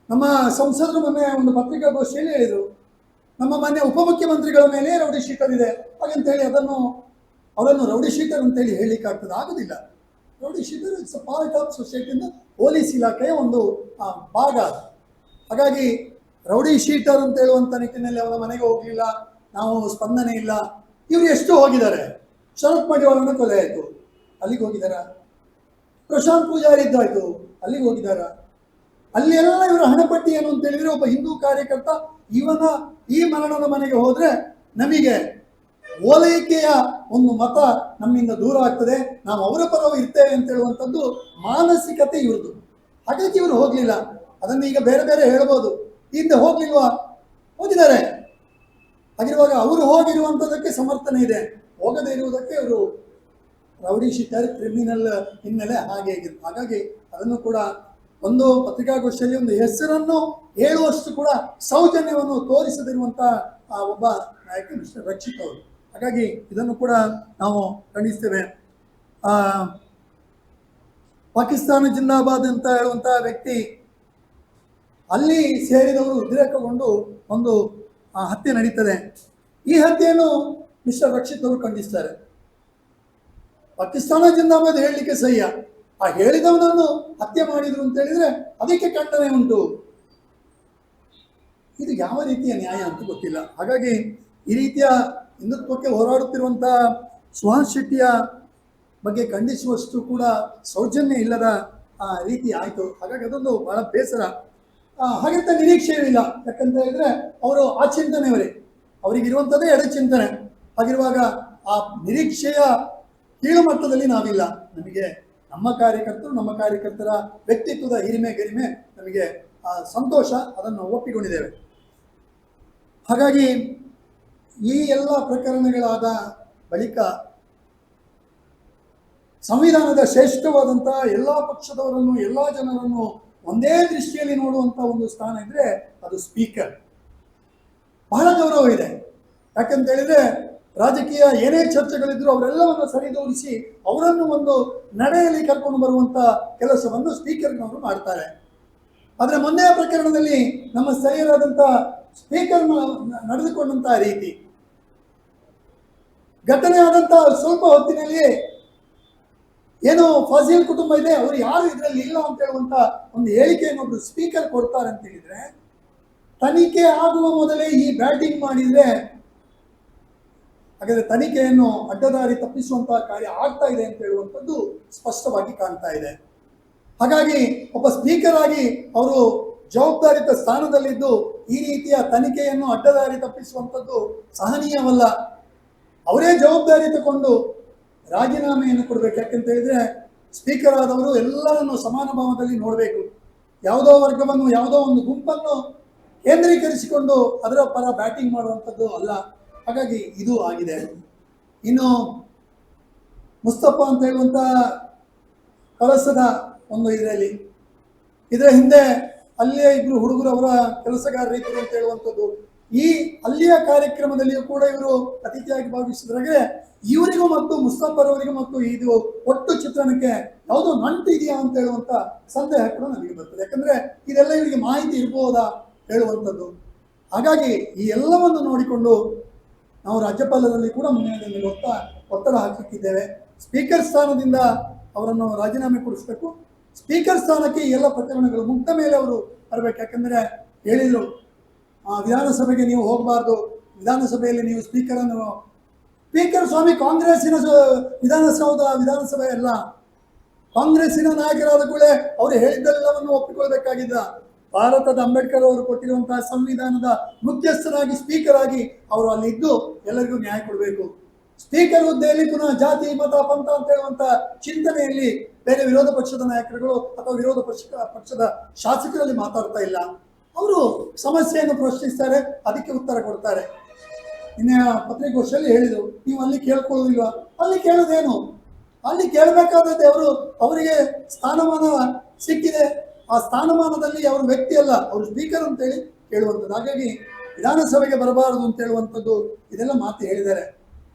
ನಮ್ಮ ಸಂಸದರು ಮೊನ್ನೆ ಒಂದು ಪತ್ರಿಕಾಗೋಷ್ಠಿಯಲ್ಲಿ ಹೇಳಿದರು, ನಮ್ಮ ಮಾನ್ಯ ಉಪಮುಖ್ಯಮಂತ್ರಿಗಳ ಮೇಲೆ ರೌಡಿ ಶೀಟರ್ ಇದೆ ಹಾಗಂತೇಳಿ ಅವರನ್ನು ರೌಡಿ ಶೀಟರ್ ಅಂತೇಳಿ ಹೇಳಲಿಕ್ಕೆ ಆಗ್ತದೆ, ಆಗೋದಿಲ್ಲ. Rowdy sheeter it's a part of ಸೊಸೈಟಿಯಿಂದ ಪೊಲೀಸ್ ಇಲಾಖೆಯ ಒಂದು ಭಾಗ. ಹಾಗಾಗಿ ರೌಡಿ ಶೀಟರ್ ಅಂತ ಹೇಳುವಂಥ ನಿಟ್ಟಿನಲ್ಲಿ ಅವರ ಮನೆಗೆ ಹೋಗಲಿಲ್ಲ, ನಾವು ಸ್ಪಂದನೆ ಇಲ್ಲ. ಇವರು ಎಷ್ಟು ಹೋಗಿದ್ದಾರೆ? ಶರತ್ ಮಡಿವಾಳನ ಕೊಲೆ ಆಯಿತು, ಅಲ್ಲಿಗೆ ಹೋಗಿದ್ದಾರ. ಪ್ರಶಾಂತ್ ಪೂಜಾರಿ ಇದ್ದಾಯ್ತು, ಅಲ್ಲಿಗೆ ಹೋಗಿದ್ದಾರ. ಅಲ್ಲಿ ಎಲ್ಲ ಇವರ ಹಣಪಟ್ಟಿ ಏನು ಅಂತ ಹೇಳಿದ್ರೆ, ಒಬ್ಬ ಹಿಂದೂ ಕಾರ್ಯಕರ್ತ ಇವನ ಈ ಮರಣದ ಮನೆಗೆ ಹೋದ್ರೆ ನಮಗೆ ಓಲೈಕೆಯ ಒಂದು ಮತ ನಮ್ಮಿಂದ ದೂರ ಆಗ್ತದೆ, ನಾವು ಅವರ ಪರವಾಗಿ ಇರ್ತೇವೆ ಅಂತ ಹೇಳುವಂಥದ್ದು ಮಾನಸಿಕತೆ ಇವ್ರದ್ದು. ಹಾಗಾಗಿ ಇವರು ಹೋಗ್ಲಿಲ್ಲ. ಅದನ್ನು ಈಗ ಬೇರೆ ಬೇರೆ ಹೇಳ್ಬೋದು, ಹಿಂದೆ ಹೋಗ್ಲಿಲ್ವಾ? ಹೋಗಿದ್ದಾರೆ. ಹಾಗಿರುವಾಗ ಅವರು ಹೋಗಿರುವಂಥದ್ದಕ್ಕೆ ಸಮರ್ಥನೆ ಇದೆ, ಹೋಗದೇ ಇರುವುದಕ್ಕೆ ಅವರು ರೌಡಿ ಶೀಟರ್, ಕ್ರಿಮಿನಲ್ ಹಿನ್ನೆಲೆ ಹಾಗೆ ಹೀಗೆ. ಹಾಗಾಗಿ ಅದನ್ನು ಕೂಡ ಒಂದು ಪತ್ರಿಕಾಗೋಷ್ಠಿಯಲ್ಲಿ ಒಂದು ಹೆಸರನ್ನು ಹೇಳುವಷ್ಟು ಕೂಡ ಸೌಜನ್ಯವನ್ನು ತೋರಿಸದಿರುವಂಥ ಒಬ್ಬ ನಾಯಕ ಮಿಸ್ಟರ್ ರಕ್ಷಿತ್ ಅವರು. ಹಾಗಾಗಿ ಇದನ್ನು ಕೂಡ ನಾವು ಖಂಡಿಸ್ತೇವೆ. ಪಾಕಿಸ್ತಾನ ಜಿಂದಾಬಾದ್ ಅಂತ ಹೇಳುವಂಥ ವ್ಯಕ್ತಿ, ಅಲ್ಲಿ ಸೇರಿದವರು ಉದ್ರೇಕಗೊಂಡು ಒಂದು ಹತ್ಯೆ ನಡೀತದೆ. ಈ ಹತ್ಯೆಯನ್ನು ಮಿಸ್ಟರ್ ರಕ್ಷಿತ್ ಅವರು ಖಂಡಿಸ್ತಾರೆ. ಪಾಕಿಸ್ತಾನ ಜಿಂದಾಬಾದ್ ಹೇಳಲಿಕ್ಕೆ ಸಹ್ಯ, ಆ ಹೇಳಿದವನನ್ನು ಹತ್ಯೆ ಮಾಡಿದ್ರು ಅಂತ ಹೇಳಿದ್ರೆ ಅದಕ್ಕೆ ಖಂಡನೆ ಉಂಟು. ಇದು ಯಾವ ರೀತಿಯ ನ್ಯಾಯ ಅಂತ ಗೊತ್ತಿಲ್ಲ. ಹಾಗಾಗಿ ಈ ರೀತಿಯ ಹಿಂದುತ್ವಕ್ಕೆ ಹೋರಾಡುತ್ತಿರುವಂಥ ಸುಹಾಸ್ ಶೆಟ್ಟಿಯ ಬಗ್ಗೆ ಖಂಡಿಸುವಷ್ಟು ಕೂಡ ಸೌಜನ್ಯ ಇಲ್ಲದ ರೀತಿ ಆಯಿತು. ಹಾಗಾಗಿ ಅದೊಂದು ಬಹಳ ಬೇಸರ. ಹಾಗಂತ ನಿರೀಕ್ಷೆಯೂ ಇಲ್ಲ, ಯಾಕಂತ ಹೇಳಿದ್ರೆ ಅವರು ಆ ಚಿಂತನೆಯವರೇ, ಅವರಿಗಿರುವಂಥದ್ದೇ ಎಡಚಿಂತನೆ. ಹಾಗಿರುವಾಗ ಆ ನಿರೀಕ್ಷೆಯ ಕೀಳು ಮಟ್ಟದಲ್ಲಿ ನಾವಿಲ್ಲ. ನಮಗೆ ನಮ್ಮ ಕಾರ್ಯಕರ್ತರ ವ್ಯಕ್ತಿತ್ವದ ಗರಿಮೆ ನಮಗೆ ಸಂತೋಷ, ಅದನ್ನು ಒಪ್ಪಿಕೊಂಡಿದ್ದೇವೆ. ಹಾಗಾಗಿ ಈ ಎಲ್ಲ ಪ್ರಕರಣಗಳಾದ ಬಳಿಕ ಸಂವಿಧಾನದ ಶ್ರೇಷ್ಠವಾದಂಥ ಎಲ್ಲ ಪಕ್ಷದವರನ್ನು, ಎಲ್ಲ ಜನರನ್ನು ಒಂದೇ ದೃಷ್ಟಿಯಲ್ಲಿ ನೋಡುವಂಥ ಒಂದು ಸ್ಥಾನ ಇದ್ರೆ ಅದು ಸ್ಪೀಕರ್. ಬಹಳ ಗೌರವ ಇದೆ. ಯಾಕಂತ ಹೇಳಿದ್ರೆ ರಾಜಕೀಯ ಏನೇ ಚರ್ಚೆಗಳಿದ್ರು ಅವರೆಲ್ಲವನ್ನು ಸರಿದೂಗಿಸಿ ಅವರನ್ನು ಒಂದು ನಡೆಯಲ್ಲಿ ಕರ್ಕೊಂಡು ಬರುವಂಥ ಕೆಲಸವನ್ನು ಸ್ಪೀಕರ್ನವರು ಮಾಡ್ತಾರೆ. ಆದರೆ ಮೊನ್ನೆಯ ಪ್ರಕರಣದಲ್ಲಿ ನಮ್ಮ ಸ್ಥಳೀಯರಾದಂಥ ಸ್ಪೀಕರ್ ನಡೆದುಕೊಂಡಂಥ ರೀತಿ, ಘಟನೆ ಆದಂಥ ಸ್ವಲ್ಪ ಹೊತ್ತಿನಲ್ಲಿಯೇ ಏನು ಫಾಜಿಲ್ ಕುಟುಂಬ ಇದೆ, ಅವರು ಯಾರು ಇದರಲ್ಲಿ ಇಲ್ಲ ಅಂತ ಹೇಳುವಂಥ ಒಂದು ಹೇಳಿಕೆಯನ್ನು ಒಬ್ಬರು ಸ್ಪೀಕರ್ ಕೊಡ್ತಾರೆ ಅಂತ ಹೇಳಿದ್ರೆ, ತನಿಖೆ ಆಗುವ ಮೊದಲೇ ಈ ಬ್ಯಾಟಿಂಗ್ ಮಾಡಿದ್ರೆ ಹಾಗಾದ್ರೆ ತನಿಖೆಯನ್ನು ಅಡ್ಡದಾರಿ ತಪ್ಪಿಸುವಂತಹ ಕಾರ್ಯ ಆಗ್ತಾ ಇದೆ ಅಂತ ಹೇಳುವಂಥದ್ದು ಸ್ಪಷ್ಟವಾಗಿ ಕಾಣ್ತಾ ಇದೆ. ಹಾಗಾಗಿ ಒಬ್ಬ ಸ್ಪೀಕರ್ ಆಗಿ ಅವರು ಜವಾಬ್ದಾರಿತ ಸ್ಥಾನದಲ್ಲಿದ್ದು ಈ ರೀತಿಯ ತನಿಖೆಯನ್ನು ಅಡ್ಡದಾರಿ ತಪ್ಪಿಸುವಂಥದ್ದು ಸಹನೀಯವಲ್ಲ. ಅವರೇ ಜವಾಬ್ದಾರಿ ತಗೊಂಡು ರಾಜೀನಾಮೆಯನ್ನು ಕೊಡಬೇಕು. ಯಾಕೆಂತ ಹೇಳಿದ್ರೆ ಸ್ಪೀಕರ್ ಆದವರು ಎಲ್ಲರನ್ನು ಸಮಾನ ಭಾವದಲ್ಲಿ ನೋಡಬೇಕು. ಯಾವುದೋ ವರ್ಗವನ್ನು, ಯಾವುದೋ ಒಂದು ಗುಂಪನ್ನು ಕೇಂದ್ರೀಕರಿಸಿಕೊಂಡು ಅದರ ಪರ ಬ್ಯಾಟಿಂಗ್ ಮಾಡುವಂಥದ್ದು ಅಲ್ಲ. ಹಾಗಾಗಿ ಇದು ಆಗಿದೆ. ಇನ್ನು ಮುಸ್ತಫಾ ಅಂತ ಹೇಳುವಂಥ ಕಲಸದ ಒಂದು ಇದರ ಹಿಂದೆ ಅಲ್ಲಿಯೇ ಇಬ್ಬರು ಹುಡುಗರು ಅವರ ಕೆಲಸಗಾರ ರೈತರು ಅಂತ ಹೇಳುವಂಥದ್ದು, ಈ ಅಲ್ಲಿಯ ಕಾರ್ಯಕ್ರಮದಲ್ಲಿಯೂ ಕೂಡ ಇವರು ಅತಿಥಿಯಾಗಿ ಭಾಗವಹಿಸಿದ್ರಾಗೆ ಇವರಿಗೂ ಮತ್ತು ಮುಸ್ತಫಾರವರಿಗೂ ಮತ್ತು ಇದು ಒಟ್ಟು ಚಿತ್ರಣಕ್ಕೆ ಯಾವುದೋ ನಂಟು ಇದೆಯಾ ಅಂತ ಹೇಳುವಂಥ ಸಂದೇಹ ಕೂಡ ನನಗೆ ಬರ್ತದೆ. ಯಾಕಂದ್ರೆ ಇದೆಲ್ಲ ಇವರಿಗೆ ಮಾಹಿತಿ ಇರ್ಬೋದಾ ಹೇಳುವಂಥದ್ದು. ಹಾಗಾಗಿ ಈ ಎಲ್ಲವನ್ನು ನೋಡಿಕೊಂಡು ನಾವು ರಾಜ್ಯಪಾಲರಲ್ಲಿ ಕೂಡ ಮುಂದಿನ ದಿನದಲ್ಲಿ ಒತ್ತಡ ಹಾಕಲಿಕ್ಕಿದ್ದೇವೆ. ಸ್ಪೀಕರ್ ಸ್ಥಾನದಿಂದ ಅವರನ್ನು ರಾಜೀನಾಮೆ ಕೊಡಿಸಬೇಕು. ಸ್ಪೀಕರ್ ಸ್ಥಾನಕ್ಕೆ ಈ ಎಲ್ಲ ಪ್ರಕರಣಗಳು ಮುಗ್ದ ಮೇಲೆ ಅವರು ಬರಬೇಕು. ಯಾಕಂದರೆ ಹೇಳಿದರು, ವಿಧಾನಸಭೆಗೆ ನೀವು ಹೋಗಬಾರ್ದು, ವಿಧಾನಸಭೆಯಲ್ಲಿ ನೀವು ಸ್ಪೀಕರ್ ಸ್ವಾಮಿ ಕಾಂಗ್ರೆಸ್ಸಿನ ವಿಧಾನಸಭೆ ಅಲ್ಲ. ಕಾಂಗ್ರೆಸ್ಸಿನ ನಾಯಕರಾದ ಕೂಡ ಅವರು ಹೇಳಿದ್ದೆಲ್ಲವನ್ನು ಒಪ್ಪಿಕೊಳ್ಬೇಕಾಗಿದ್ದ. ಭಾರತದ ಅಂಬೇಡ್ಕರ್ ಅವರು ಕೊಟ್ಟಿರುವಂತಹ ಸಂವಿಧಾನದ ಮುಖ್ಯಸ್ಥರಾಗಿ ಸ್ಪೀಕರ್ ಆಗಿ ಅವರು ಅಲ್ಲಿ ಇದ್ದು ಎಲ್ಲರಿಗೂ ನ್ಯಾಯ ಕೊಡಬೇಕು. ಸ್ಪೀಕರ್ ಹುದ್ದೆಯಲ್ಲಿ ಪುನಃ ಜಾತಿ, ಮತ, ಪಂಥ ಅಂತ ಹೇಳುವಂತ ಚಿಂತನೆಯಲ್ಲಿ ಬೇರೆ ವಿರೋಧ ಪಕ್ಷದ ನಾಯಕರುಗಳು ಅಥವಾ ವಿರೋಧ ಪಕ್ಷದ ಶಾಸಕರಲ್ಲಿ ಮಾತಾಡ್ತಾ ಇಲ್ಲ. ಅವರು ಸಮಸ್ಯೆಯನ್ನು ಪ್ರಶ್ನಿಸ್ತಾರೆ, ಅದಕ್ಕೆ ಉತ್ತರ ಕೊಡ್ತಾರೆ. ನಿನ್ನೆ ಪತ್ರಿಕಾಗೋಷ್ಠಿಯಲ್ಲಿ ಹೇಳಿದರು, ನೀವು ಅಲ್ಲಿ ಕೇಳ್ಕೊಳ್ಳೋದಿಲ್ವಾ? ಅಲ್ಲಿ ಕೇಳೋದೇನು? ಅಲ್ಲಿ ಕೇಳಬೇಕಾದದ್ದೇ ಅವರಿಗೆ ಸ್ಥಾನಮಾನ ಸಿಕ್ಕಿದೆ. ಆ ಸ್ಥಾನಮಾನದಲ್ಲಿ ಅವರು ವ್ಯಕ್ತಿ ಅಲ್ಲ, ಅವರು ಸ್ಪೀಕರ್ ಅಂತೇಳಿ ಕೇಳುವಂಥದ್ದು. ಹಾಗಾಗಿ ವಿಧಾನಸಭೆಗೆ ಬರಬಾರದು ಅಂತ ಹೇಳುವಂಥದ್ದು ಇದೆಲ್ಲ ಮಾತು ಹೇಳಿದ್ದಾರೆ.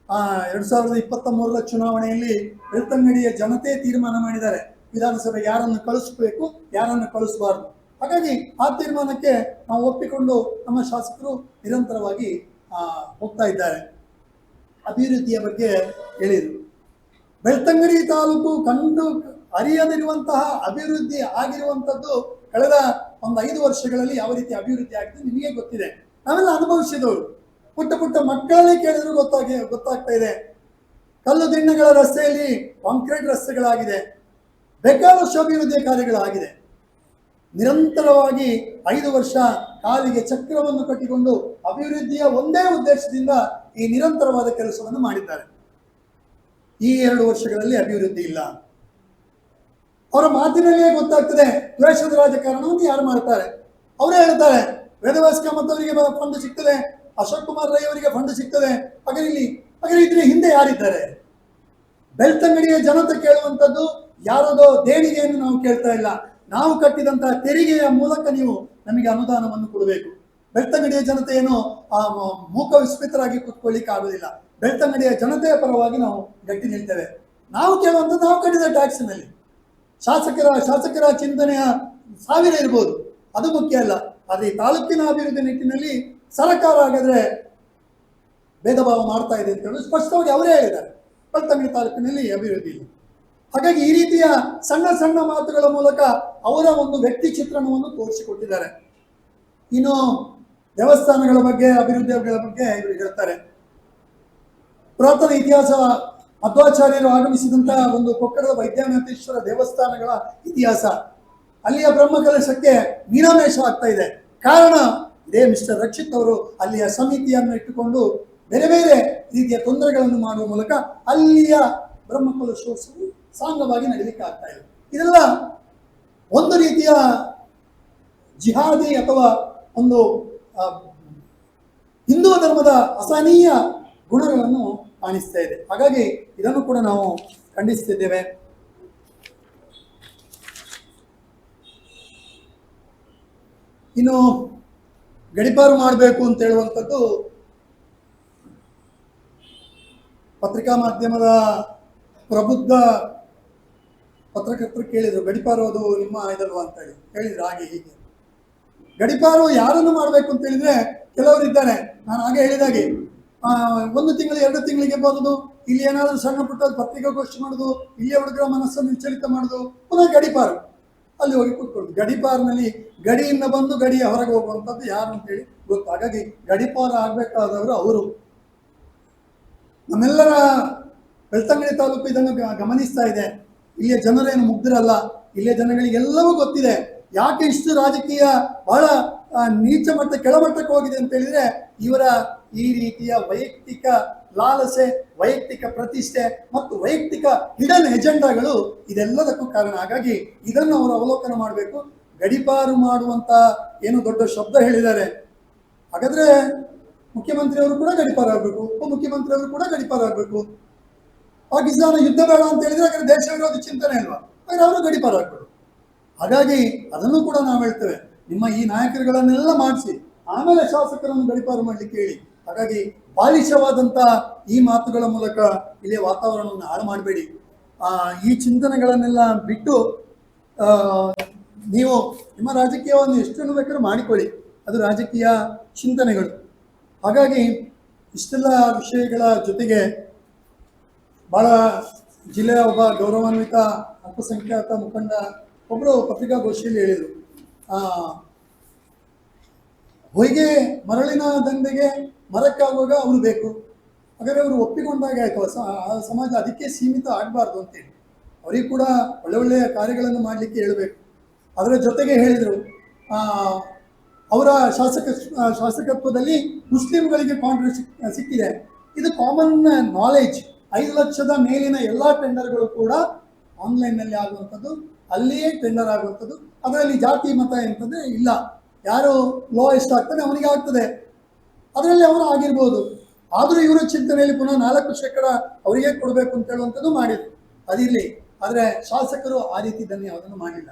2023 ಚುನಾವಣೆಯಲ್ಲಿ ಬೆಳ್ತಂಗಡಿಯ ಜನತೆ ತೀರ್ಮಾನ ಮಾಡಿದ್ದಾರೆ ವಿಧಾನಸಭೆಗೆ ಯಾರನ್ನು ಕಳಿಸಬೇಕು, ಯಾರನ್ನು ಕಳಿಸಬಾರ್ದು. ಹಾಗಾಗಿ ಆ ತೀರ್ಮಾನಕ್ಕೆ ನಾವು ಒಪ್ಪಿಕೊಂಡು ನಮ್ಮ ಶಾಸಕರು ನಿರಂತರವಾಗಿ ಹೋಗ್ತಾ ಇದ್ದಾರೆ. ಅಭಿವೃದ್ಧಿಯ ಬಗ್ಗೆ ಹೇಳಿದರು. ಬೆಳ್ತಂಗಡಿ ತಾಲೂಕು ಕಂಡು ಅರಿಯದಿರುವಂತಹ ಅಭಿವೃದ್ಧಿ ಆಗಿರುವಂಥದ್ದು ಕಳೆದ ಒಂದು 5 ವರ್ಷಗಳಲ್ಲಿ ಯಾವ ರೀತಿ ಅಭಿವೃದ್ಧಿ ಆಗಿದೆ ನಿಮಗೆ ಗೊತ್ತಿದೆ. ನಾವೆಲ್ಲ ಅನುಭವಿಸಿದವರು. ಪುಟ್ಟ ಪುಟ್ಟ ಮಕ್ಕಳಲ್ಲಿ ಕೇಳಿದ್ರು ಗೊತ್ತಾಗ್ತಾ ಇದೆ. ಕಲ್ಲು ದಿಣ್ಣಗಳ ರಸ್ತೆಯಲ್ಲಿ ಕಾಂಕ್ರೀಟ್ ರಸ್ತೆಗಳಾಗಿದೆ. ಬೇಕಾದಷ್ಟು ಅಭಿವೃದ್ಧಿ ಕಾರ್ಯಗಳಾಗಿದೆ. ನಿರಂತರವಾಗಿ 5 ವರ್ಷ ಕಾಲಿಗೆ ಚಕ್ರವನ್ನು ಕಟ್ಟಿಕೊಂಡು ಅಭಿವೃದ್ಧಿಯ ಒಂದೇ ಉದ್ದೇಶದಿಂದ ಈ ನಿರಂತರವಾದ ಕೆಲಸವನ್ನು ಮಾಡಿದ್ದಾರೆ. ಈ 2 ವರ್ಷಗಳಲ್ಲಿ ಅಭಿವೃದ್ಧಿ ಇಲ್ಲ. ಅವರ ಮಾತಿನಲ್ಲಿಯೇ ಗೊತ್ತಾಗ್ತದೆ ದ್ವೇಷದ ರಾಜಕಾರಣವನ್ನು ಯಾರು ಮಾಡ್ತಾರೆ. ಅವರೇ ಹೇಳ್ತಾರೆ, ವೇದವ್ಯಾಸ ಕಾಮತ್ ಅವರಿಗೆ ಫಂಡ್ ಸಿಗ್ತದೆ, ಅಶೋಕ್ ಕುಮಾರ್ ರೈ ಅವರಿಗೆ ಫಂಡ್ ಸಿಗ್ತದೆ. ಹಾಗಾದ್ರೆ ಇದ್ರೆ ಹಿಂದೆ ಯಾರಿದ್ದಾರೆ? ಬೆಳ್ತಂಗಡಿಯ ಜನತೆ ಕೇಳುವಂಥದ್ದು ಯಾರದೋ ದೇಣಿಗೆಯನ್ನು ನಾವು ಕೇಳ್ತಾ ಇಲ್ಲ. ನಾವು ಕಟ್ಟಿದಂತಹ ತೆರಿಗೆಯ ಮೂಲಕ ನೀವು ನಮಗೆ ಅನುದಾನವನ್ನು ಕೊಡಬೇಕು. ಬೆಳ್ತಂಗಡಿಯ ಜನತೆಯನ್ನು ಮೂಕ ವಿಸ್ಮಿತರಾಗಿ ಕೂತ್ಕೊಳ್ಳಿಕ್ಕೆ ಆಗೋದಿಲ್ಲ. ಬೆಳ್ತಂಗಡಿಯ ಜನತೆಯ ಪರವಾಗಿ ನಾವು ಗಟ್ಟಿ ನಿಲ್ತೇವೆ. ನಾವು ಕೇಳುವಂಥದ್ದು ನಾವು ಕಟ್ಟಿದ ಟ್ಯಾಕ್ಸ್ನಲ್ಲಿ. ಶಾಸಕರ ಚಿಂತನೆಯ 1000 ಇರ್ಬೋದು, ಅದು ಮುಖ್ಯ ಅಲ್ಲ. ಆದರೆ ಈ ತಾಲೂಕಿನ ಅಭಿವೃದ್ಧಿ ನಿಟ್ಟಿನಲ್ಲಿ ಸರ್ಕಾರ ಹಾಗಾದ್ರೆ ಭೇದ ಭಾವ ಮಾಡ್ತಾ ಇದೆ ಅಂತ ಹೇಳಿ ಸ್ಪಷ್ಟವಾಗಿ ಅವರೇ ಹೇಳಿದ್ದಾರೆ. ಬೆಳ್ತಂಗಡಿ ತಾಲೂಕಿನಲ್ಲಿ ಅಭಿವೃದ್ಧಿ ಇಲ್ಲ. ಹಾಗಾಗಿ ಈ ರೀತಿಯ ಸಣ್ಣ ಸಣ್ಣ ಮಾತುಗಳ ಮೂಲಕ ಅವರ ಒಂದು ವ್ಯಕ್ತಿ ಚಿತ್ರಣವನ್ನು ತೋರಿಸಿಕೊಟ್ಟಿದ್ದಾರೆ. ಇನ್ನು ದೇವಸ್ಥಾನಗಳ ಬಗ್ಗೆ, ಅಭಿವೃದ್ಧಿಗಳ ಬಗ್ಗೆ ಇವರು ಹೇಳ್ತಾರೆ. ಪುರಾತನ ಇತಿಹಾಸ, ಮಧ್ವಾಚಾರ್ಯರು ಆಗಮಿಸಿದಂತಹ ಒಂದು ಕೊಕ್ಕಡದ ವೈದ್ಯನಾಥೇಶ್ವರ ದೇವಸ್ಥಾನಗಳ ಇತಿಹಾಸ, ಅಲ್ಲಿಯ ಬ್ರಹ್ಮಕಲಶಕ್ಕೆ ಮೀನಾಮೇಷ ಆಗ್ತಾ ಇದೆ. ಕಾರಣ ಇದೇ ಮಿಸ್ಟರ್ ರಕ್ಷಿತ್ ಅವರು ಅಲ್ಲಿಯ ಸಮಿತಿಯನ್ನು ಇಟ್ಟುಕೊಂಡು ಬೇರೆ ಬೇರೆ ರೀತಿಯ ತೊಂದರೆಗಳನ್ನು ಮಾಡುವ ಮೂಲಕ ಅಲ್ಲಿಯ ಬ್ರಹ್ಮಕಲಶೋತ್ಸವ ಸಾಂಗವಾಗಿ ನಡೀಲಿಕ್ಕೆ ಆಗ್ತಾ ಇದೆ. ಇದೆಲ್ಲ ಒಂದು ರೀತಿಯ ಜಿಹಾದಿ ಅಥವಾ ಒಂದು ಹಿಂದೂ ಧರ್ಮದ ಅಸಹನೀಯ ಗುಣಗಳನ್ನು ಕಾಣಿಸ್ತಾ ಇದೆ. ಹಾಗಾಗಿ ಇದನ್ನು ಕೂಡ ನಾವು ಖಂಡಿಸ್ತಿದ್ದೇವೆ. ಇನ್ನು ಗಡಿಪಾರು ಮಾಡಬೇಕು ಅಂತ ಹೇಳುವಂಥದ್ದು ಪತ್ರಿಕಾ ಮಾಧ್ಯಮದ ಪ್ರಬುದ್ಧ ಪತ್ರಕರ್ತರು ಕೇಳಿದರು, ಗಡಿಪಾರು ಅದು ನಿಮ್ಮ ಇದಲ್ವಾ ಅಂತ ಹೇಳಿದ್ರು. ಹಾಗೆ ಹೀಗೆ ಗಡಿಪಾರು ಯಾರನ್ನು ಮಾಡಬೇಕು ಅಂತ ಹೇಳಿದ್ರೆ ಕೆಲವರು ಇದ್ದಾರೆ. ನಾನು ಹಾಗೆ ಹೇಳಿದಾಗೆ 1 ತಿಂಗಳು 2 ತಿಂಗಳಿಗೆ ಬರೋದು, ಇಲ್ಲಿ ಏನಾದರೂ ಸಣ್ಣ ಪುಟ್ಟ ಪತ್ರಿಕಾಗೋಷ್ಠಿ ಮಾಡೋದು, ಇಲ್ಲಿಯ ಹುಡುಗರ ಮನಸ್ಸನ್ನು ವಿಚಲಿತ ಮಾಡೋದು, ಪುನಃ ಗಡಿಪಾರು ಅಲ್ಲಿ ಹೋಗಿ ಕೂತ್ಕೊಳ್ಳೋದು. ಗಡಿಪಾರಿನಲ್ಲಿ ಗಡಿಯಿಂದ ಬಂದು ಗಡಿಯ ಹೊರಗೆ ಹೋಗುವಂಥದ್ದು ಯಾರು ಅಂತೇಳಿ ಗೊತ್ತು. ಹಾಗಾಗಿ ಗಡಿಪಾರ ಆಗಬೇಕಾದವರು ಅವರು. ನಮ್ಮೆಲ್ಲರ ಬೆಳ್ತಂಗಡಿ ತಾಲೂಕು ಇದನ್ನು ಗಮನಿಸ್ತಾ ಇದೆ. ಇಲ್ಲಿಯ ಜನರೇನು ಮುಗ್ಧರಲ್ಲ, ಇಲ್ಲಿಯ ಜನಗಳಿಗೆಲ್ಲವೂ ಗೊತ್ತಿದೆ. ಯಾಕೆ ಇಷ್ಟು ರಾಜಕೀಯ ಬಹಳ ನೀಚ ಮಟ್ಟ ಕೆಳಮಟ್ಟಕ್ಕೆ ಹೋಗಿದೆ ಅಂತ ಹೇಳಿದ್ರೆ ಇವರ ಈ ರೀತಿಯ ವೈಯಕ್ತಿಕ ಲಾಲಸೆ, ವೈಯಕ್ತಿಕ ಪ್ರತಿಷ್ಠೆ ಮತ್ತು ವೈಯಕ್ತಿಕ ಹಿಡನ್ ಎಜೆಂಡಾಗಳು ಇದೆಲ್ಲದಕ್ಕೂ ಕಾರಣ. ಹಾಗಾಗಿ ಇದನ್ನು ಅವರು ಅವಲೋಕನ ಮಾಡಬೇಕು. ಗಡಿಪಾರು ಮಾಡುವಂತ ಏನು ದೊಡ್ಡ ಶಬ್ದ ಹೇಳಿದ್ದಾರೆ. ಹಾಗಾದ್ರೆ ಮುಖ್ಯಮಂತ್ರಿಯವರು ಕೂಡ ಗಡಿಪಾರು ಆಗಬೇಕು, ಉಪಮುಖ್ಯಮಂತ್ರಿಯವರು ಕೂಡ ಗಡಿಪಾರು ಆಗಬೇಕು. ಪಾಕಿಸ್ತಾನ ಯುದ್ಧ ಬೇಡ ಅಂತ ಹೇಳಿದ್ರೆ ಹಾಗಾದ್ರೆ ದೇಶ ವಿರೋಧಿ ಚಿಂತನೆ ಅಲ್ವಾ, ಹಾಗಾದ್ರೆ ಅವರು ಗಡಿಪಾರು ಆಗಬೇಕು. ಹಾಗಾಗಿ ಅದನ್ನು ಕೂಡ ನಾವು ಹೇಳ್ತೇವೆ, ನಿಮ್ಮ ಈ ನಾಯಕರುಗಳನ್ನೆಲ್ಲ ಮಾಡಿಸಿ ಆಮೇಲೆ ಶಾಸಕರನ್ನು ಗಡಿಪಾರು ಮಾಡಲಿಕ್ಕೆ ಹೇಳಿ. ಹಾಗಾಗಿ ಬಾಲಿಶವಾದಂಥ ಈ ಮಾತುಗಳ ಮೂಲಕ ಇಲ್ಲಿಯ ವಾತಾವರಣವನ್ನು ಹಾಳು ಮಾಡಬೇಡಿ. ಈ ಚಿಂತನೆಗಳನ್ನೆಲ್ಲ ಬಿಟ್ಟು ನೀವು ನಿಮ್ಮ ರಾಜಕೀಯವನ್ನು ಎಷ್ಟು ಬೇಕಾದ್ರೂ ಮಾಡಿಕೊಳ್ಳಿ, ಅದು ರಾಜಕೀಯ ಚಿಂತನೆಗಳು. ಹಾಗಾಗಿ ಇಷ್ಟೆಲ್ಲ ವಿಷಯಗಳ ಜೊತೆಗೆ ಭಾಳ ಜಿಲ್ಲೆಯ ಒಬ್ಬ ಗೌರವಾನ್ವಿತ ಅಲ್ಪಸಂಖ್ಯಾತ ಮುಖಂಡ ಒಬ್ಬರು ಪತ್ರಿಕಾಗೋಷ್ಠಿಯಲ್ಲಿ ಹೇಳಿದರು, ಹೊಯ್ಗೆ ಮರಳಿನ ದಂಧೆಗೆ ಮರಕ್ಕಾಗುವಾಗ ಅವರು ಬೇಕು, ಹಾಗಾದರೆ ಅವರು ಒಪ್ಪಿಕೊಂಡಾಗ ಆಯಿತು, ಸಮಾಜ ಅದಕ್ಕೆ ಸೀಮಿತ ಆಗಬಾರ್ದು ಅಂತೇಳಿ ಅವರಿಗೆ ಕೂಡ ಒಳ್ಳೆಯ ಕಾರ್ಯಗಳನ್ನು ಮಾಡಲಿಕ್ಕೆ ಹೇಳಬೇಕು. ಅದರ ಜೊತೆಗೆ ಹೇಳಿದರು, ಅವರ ಶಾಸಕತ್ವದಲ್ಲಿ ಮುಸ್ಲಿಂಗಳಿಗೆ ಕಾಂಟ್ರಾಕ್ಟ್ ಸಿಕ್ಕಿದೆ. ಇದು ಕಾಮನ್ ನಾಲೆಜ್. 5 ಲಕ್ಷದ ಮೇಲಿನ ಎಲ್ಲ ಟೆಂಡರ್ಗಳು ಕೂಡ ಆನ್ಲೈನ್ನಲ್ಲಿ ಆಗುವಂಥದ್ದು, ಅಲ್ಲಿಯೇ ಟೆಂಡರ್ ಆಗುವಂಥದ್ದು. ಅದರಲ್ಲಿ ಜಾತಿ ಮತ ಎಂತಂದರೆ ಇಲ್ಲ, ಯಾರು ಲೋಯೆಸ್ಟ್ ಆಗ್ತಾನೆ ಅವನಿಗೆ ಆಗ್ತದೆ, ಅದರಲ್ಲಿ ಅವರು ಆಗಿರ್ಬೋದು. ಆದರೂ ಇವರ ಚಿಂತನೆಯಲ್ಲಿ ಪುನಃ 4% ಅವರಿಗೆ ಕೊಡಬೇಕು ಅಂತ ಹೇಳುವಂಥದ್ದು ಮಾಡಿದರು. ಅದಿರಲಿ, ಆದರೆ ಶಾಸಕರು ಆ ರೀತಿ ಇದನ್ನು ಯಾವುದನ್ನು ಮಾಡಿಲ್ಲ.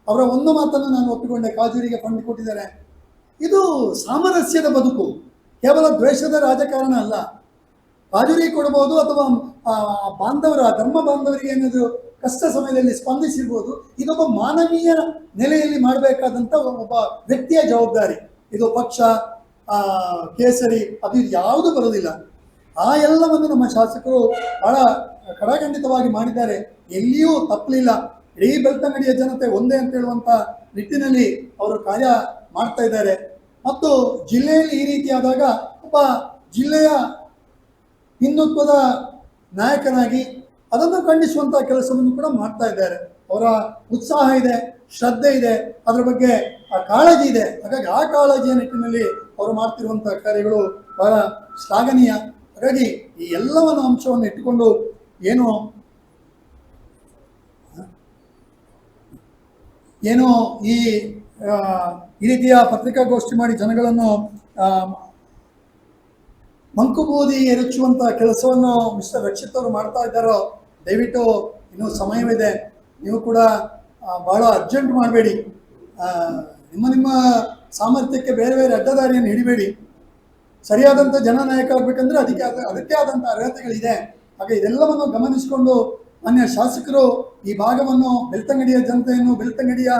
ಅವರ ಒಂದು ಮಾತನ್ನು ನಾನು ಒಪ್ಪಿಕೊಂಡೆ, ಕಾಜೂರಿಗೆ ಫಂಡ್ ಕೊಟ್ಟಿದ್ದಾರೆ. ಇದು ಸಾಮರಸ್ಯದ ಬದುಕು, ಕೇವಲ ದ್ವೇಷದ ರಾಜಕಾರಣ ಅಲ್ಲ. ಕಾಜೂರಿಗೆ ಕೊಡಬಹುದು ಅಥವಾ ಬಾಂಧವರ ಧರ್ಮ ಬಾಂಧವರಿಗೆ ಏನಾದರೂ ಕಷ್ಟ ಸಮಯದಲ್ಲಿ ಸ್ಪಂದಿಸಿರ್ಬೋದು. ಇದೊಬ್ಬ ಮಾನವೀಯ ನೆಲೆಯಲ್ಲಿ ಮಾಡಬೇಕಾದಂಥ ಒಬ್ಬ ವ್ಯಕ್ತಿಯ ಜವಾಬ್ದಾರಿ. ಇದು ಪಕ್ಷ ಕೇಸರಿ ಅದು ಯಾವುದು ಬರೋದಿಲ್ಲ. ಆ ಎಲ್ಲವನ್ನು ನಮ್ಮ ಶಾಸಕರು ಬಹಳ ಕಡಾಖಂಡಿತವಾಗಿ ಮಾಡಿದ್ದಾರೆ, ಎಲ್ಲಿಯೂ ತಪ್ಪಲಿಲ್ಲ. ಇಡೀ ಬೆಳ್ತಂಗಡಿಯ ಜನತೆ ಒಂದೇ ಅಂತ ಹೇಳುವಂಥ ನಿಟ್ಟಿನಲ್ಲಿ ಅವರು ಕಾರ್ಯ ಮಾಡ್ತಾ ಇದ್ದಾರೆ. ಮತ್ತು ಜಿಲ್ಲೆಯಲ್ಲಿ ಈ ರೀತಿಯಾದಾಗ ಒಬ್ಬ ಜಿಲ್ಲೆಯ ಹಿಂದುತ್ವದ ನಾಯಕನಾಗಿ ಅದನ್ನು ಖಂಡಿಸುವಂಥ ಕೆಲಸವನ್ನು ಕೂಡ ಮಾಡ್ತಾ ಇದ್ದಾರೆ. ಅವರ ಉತ್ಸಾಹ ಇದೆ, ಶ್ರದ್ಧೆ ಇದೆ, ಅದರ ಬಗ್ಗೆ ಕಾಳಜಿ ಇದೆ. ಹಾಗಾಗಿ ಆ ಕಾಳಜಿಯ ನಿಟ್ಟಿನಲ್ಲಿ ಅವರು ಮಾಡ್ತಿರುವಂಥ ಕಾರ್ಯಗಳು ಬಹಳ ಶ್ಲಾಘನೀಯ. ಹಾಗಾಗಿ ಈ ಎಲ್ಲವನ್ನು ಅಂಶವನ್ನು ಇಟ್ಟುಕೊಂಡು ಏನು ಈ ಈ ರೀತಿಯ ಪತ್ರಿಕಾಗೋಷ್ಠಿ ಮಾಡಿ ಜನಗಳನ್ನು ಮಂಕುಬೂದಿ ಎರಚುವಂಥ ಕೆಲಸವನ್ನು ಮಿಸ್ಟರ್ ರಕ್ಷಿತ್ ಅವರು ಮಾಡ್ತಾ ಇದ್ದಾರೋ, ದಯವಿಟ್ಟು ಇನ್ನೂ ಸಮಯವಿದೆ. ನೀವು ಕೂಡ ಭಾಳ ಅರ್ಜೆಂಟ್ ಮಾಡಬೇಡಿ. ನಿಮ್ಮ ಸಾಮರ್ಥ್ಯಕ್ಕೆ ಬೇರೆ ಬೇರೆ ಅಡ್ಡದಾರಿಯನ್ನು ಹಿಡಿಬೇಡಿ. ಸರಿಯಾದಂಥ ಜನನಾಯಕ ಆಗಬೇಕಂದ್ರೆ ಅದಕ್ಕೆ ಆದಂಥ ಅರ್ಹತೆಗಳಿದೆ. ಹಾಗೆ ಇದೆಲ್ಲವನ್ನು ಗಮನಿಸಿಕೊಂಡು ಮಾನ್ಯ ಶಾಸಕರು ಈ ಭಾಗವನ್ನು, ಬೆಳ್ತಂಗಡಿಯ ಜನತೆಯನ್ನು, ಬೆಳ್ತಂಗಡಿಯ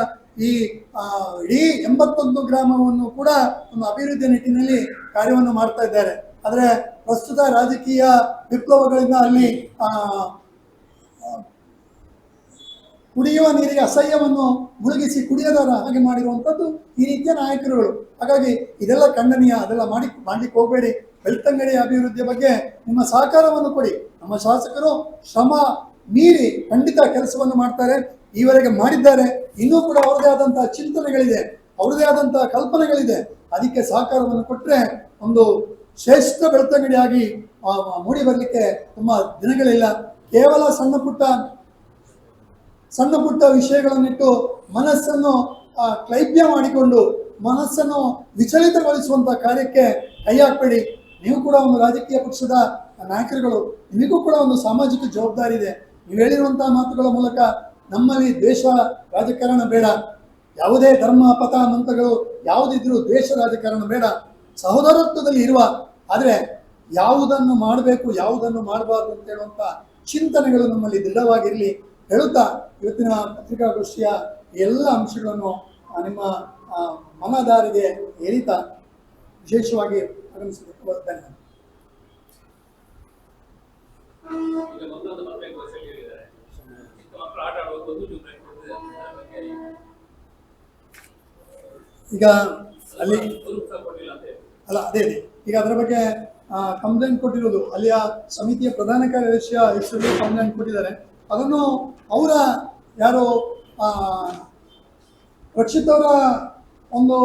ಈ ಇಡೀ 81 ಗ್ರಾಮವನ್ನು ಕೂಡ ಒಂದು ಅಭಿವೃದ್ಧಿ ನಿಟ್ಟಿನಲ್ಲಿ ಕಾರ್ಯವನ್ನು ಮಾಡ್ತಾ ಇದ್ದಾರೆ. ಆದರೆ ಪ್ರಸ್ತುತ ರಾಜಕೀಯ ವಿಪ್ಲವಗಳಿಂದ ಅಲ್ಲಿ ಕುಡಿಯುವ ನೀರಿಗೆ ಅಸಹ್ಯವನ್ನು ಮುಳುಗಿಸಿ ಕುಡಿಯದಾರ ಹಾಗೆ ಮಾಡಿರುವಂಥದ್ದು ಈ ರೀತಿಯ ನಾಯಕರುಗಳು. ಹಾಗಾಗಿ ಇದೆಲ್ಲ ಖಂಡನೀಯ. ಅದೆಲ್ಲ ಮಾಡ್ಲಿಕ್ಕೆ ಹೋಗಬೇಡಿ. ಬೆಳ್ತಂಗಡಿಯ ಅಭಿವೃದ್ಧಿಯ ಬಗ್ಗೆ ನಿಮ್ಮ ಸಹಕಾರವನ್ನು ಕೊಡಿ. ನಮ್ಮ ಶಾಸಕರು ಶ್ರಮ ಮೀರಿ ಖಂಡಿತ ಕೆಲಸವನ್ನು ಮಾಡ್ತಾರೆ, ಈವರೆಗೆ ಮಾಡಿದ್ದಾರೆ. ಇನ್ನೂ ಕೂಡ ಅವರದೇ ಆದಂತಹ ಚಿಂತನೆಗಳಿದೆ, ಅವರದೇ ಆದಂತಹ ಕಲ್ಪನೆಗಳಿದೆ. ಅದಕ್ಕೆ ಸಹಕಾರವನ್ನು ಕೊಟ್ಟರೆ ಒಂದು ಶ್ರೇಷ್ಠ ಬೆಳ್ತಂಗಡಿಯಾಗಿ ಮೂಡಿ ಬರಲಿಕ್ಕೆ ತುಂಬ ದಿನಗಳಿಲ್ಲ. ಕೇವಲ ಸಣ್ಣ ಪುಟ್ಟ ವಿಷಯಗಳನ್ನಿಟ್ಟು ಮನಸ್ಸನ್ನು ಕ್ಲೈಬ್ಯ ಮಾಡಿಕೊಂಡು ಮನಸ್ಸನ್ನು ವಿಚಲಿತಗೊಳಿಸುವಂಥ ಕಾರ್ಯಕ್ಕೆ ಕೈ ಹಾಕಬೇಡಿ. ನೀವು ಕೂಡ ಒಂದು ರಾಜಕೀಯ ಪಕ್ಷದ ನಾಯಕರುಗಳು, ನಿಮಗೂ ಕೂಡ ಒಂದು ಸಾಮಾಜಿಕ ಜವಾಬ್ದಾರಿ ಇದೆ. ನೀವು ಹೇಳಿರುವಂತಹ ಮಾತುಗಳ ಮೂಲಕ ನಮ್ಮಲ್ಲಿ ದ್ವೇಷ ರಾಜಕಾರಣ ಬೇಡ, ಯಾವುದೇ ಧರ್ಮ ಪಥ ಮಂತ್ರಗಳು ಯಾವುದಿದ್ರೂ ದ್ವೇಷ ರಾಜಕಾರಣ ಬೇಡ, ಸಹೋದರತ್ವದಲ್ಲಿ ಇರುವ, ಆದರೆ ಯಾವುದನ್ನು ಮಾಡಬೇಕು ಯಾವುದನ್ನು ಮಾಡಬಾರ್ದು ಅಂತ ಹೇಳುವಂಥ ಚಿಂತನೆಗಳು ನಮ್ಮಲ್ಲಿ ದೃಢವಾಗಿರಲಿ ಹೇಳುತ್ತಾ ಇವತ್ತಿನ ಪತ್ರಿಕಾಗೋಷ್ಠಿಯ ಎಲ್ಲ ಅಂಶಗಳನ್ನು ನಿಮ್ಮ ಮನದಾರಿಗೆ ಏರಿತಾ ವಿಶೇಷವಾಗಿ ಆಗಮಿಸಬೇಕು. ಧನ್ಯವಾದ. ಈಗ ಅಲ್ಲಿ ಅಲ್ಲ ಅದೇ ಈಗ ಅದರ ಬಗ್ಗೆ ಕಂಪ್ಲೇಂಟ್ ಕೊಟ್ಟಿರೋದು ಅಲ್ಲಿಯ ಸಮಿತಿಯ ಪ್ರಧಾನ ಕಾರ್ಯದರ್ಶಿಯ ಹೆಸರಲ್ಲಿ ಕಂಪ್ಲೇಂಟ್ ಕೊಟ್ಟಿದ್ದಾರೆ. ಅದನ್ನು ಅವರ ಯಾರು ರಕ್ಷಿತ್ ಅವರ ಒಂದು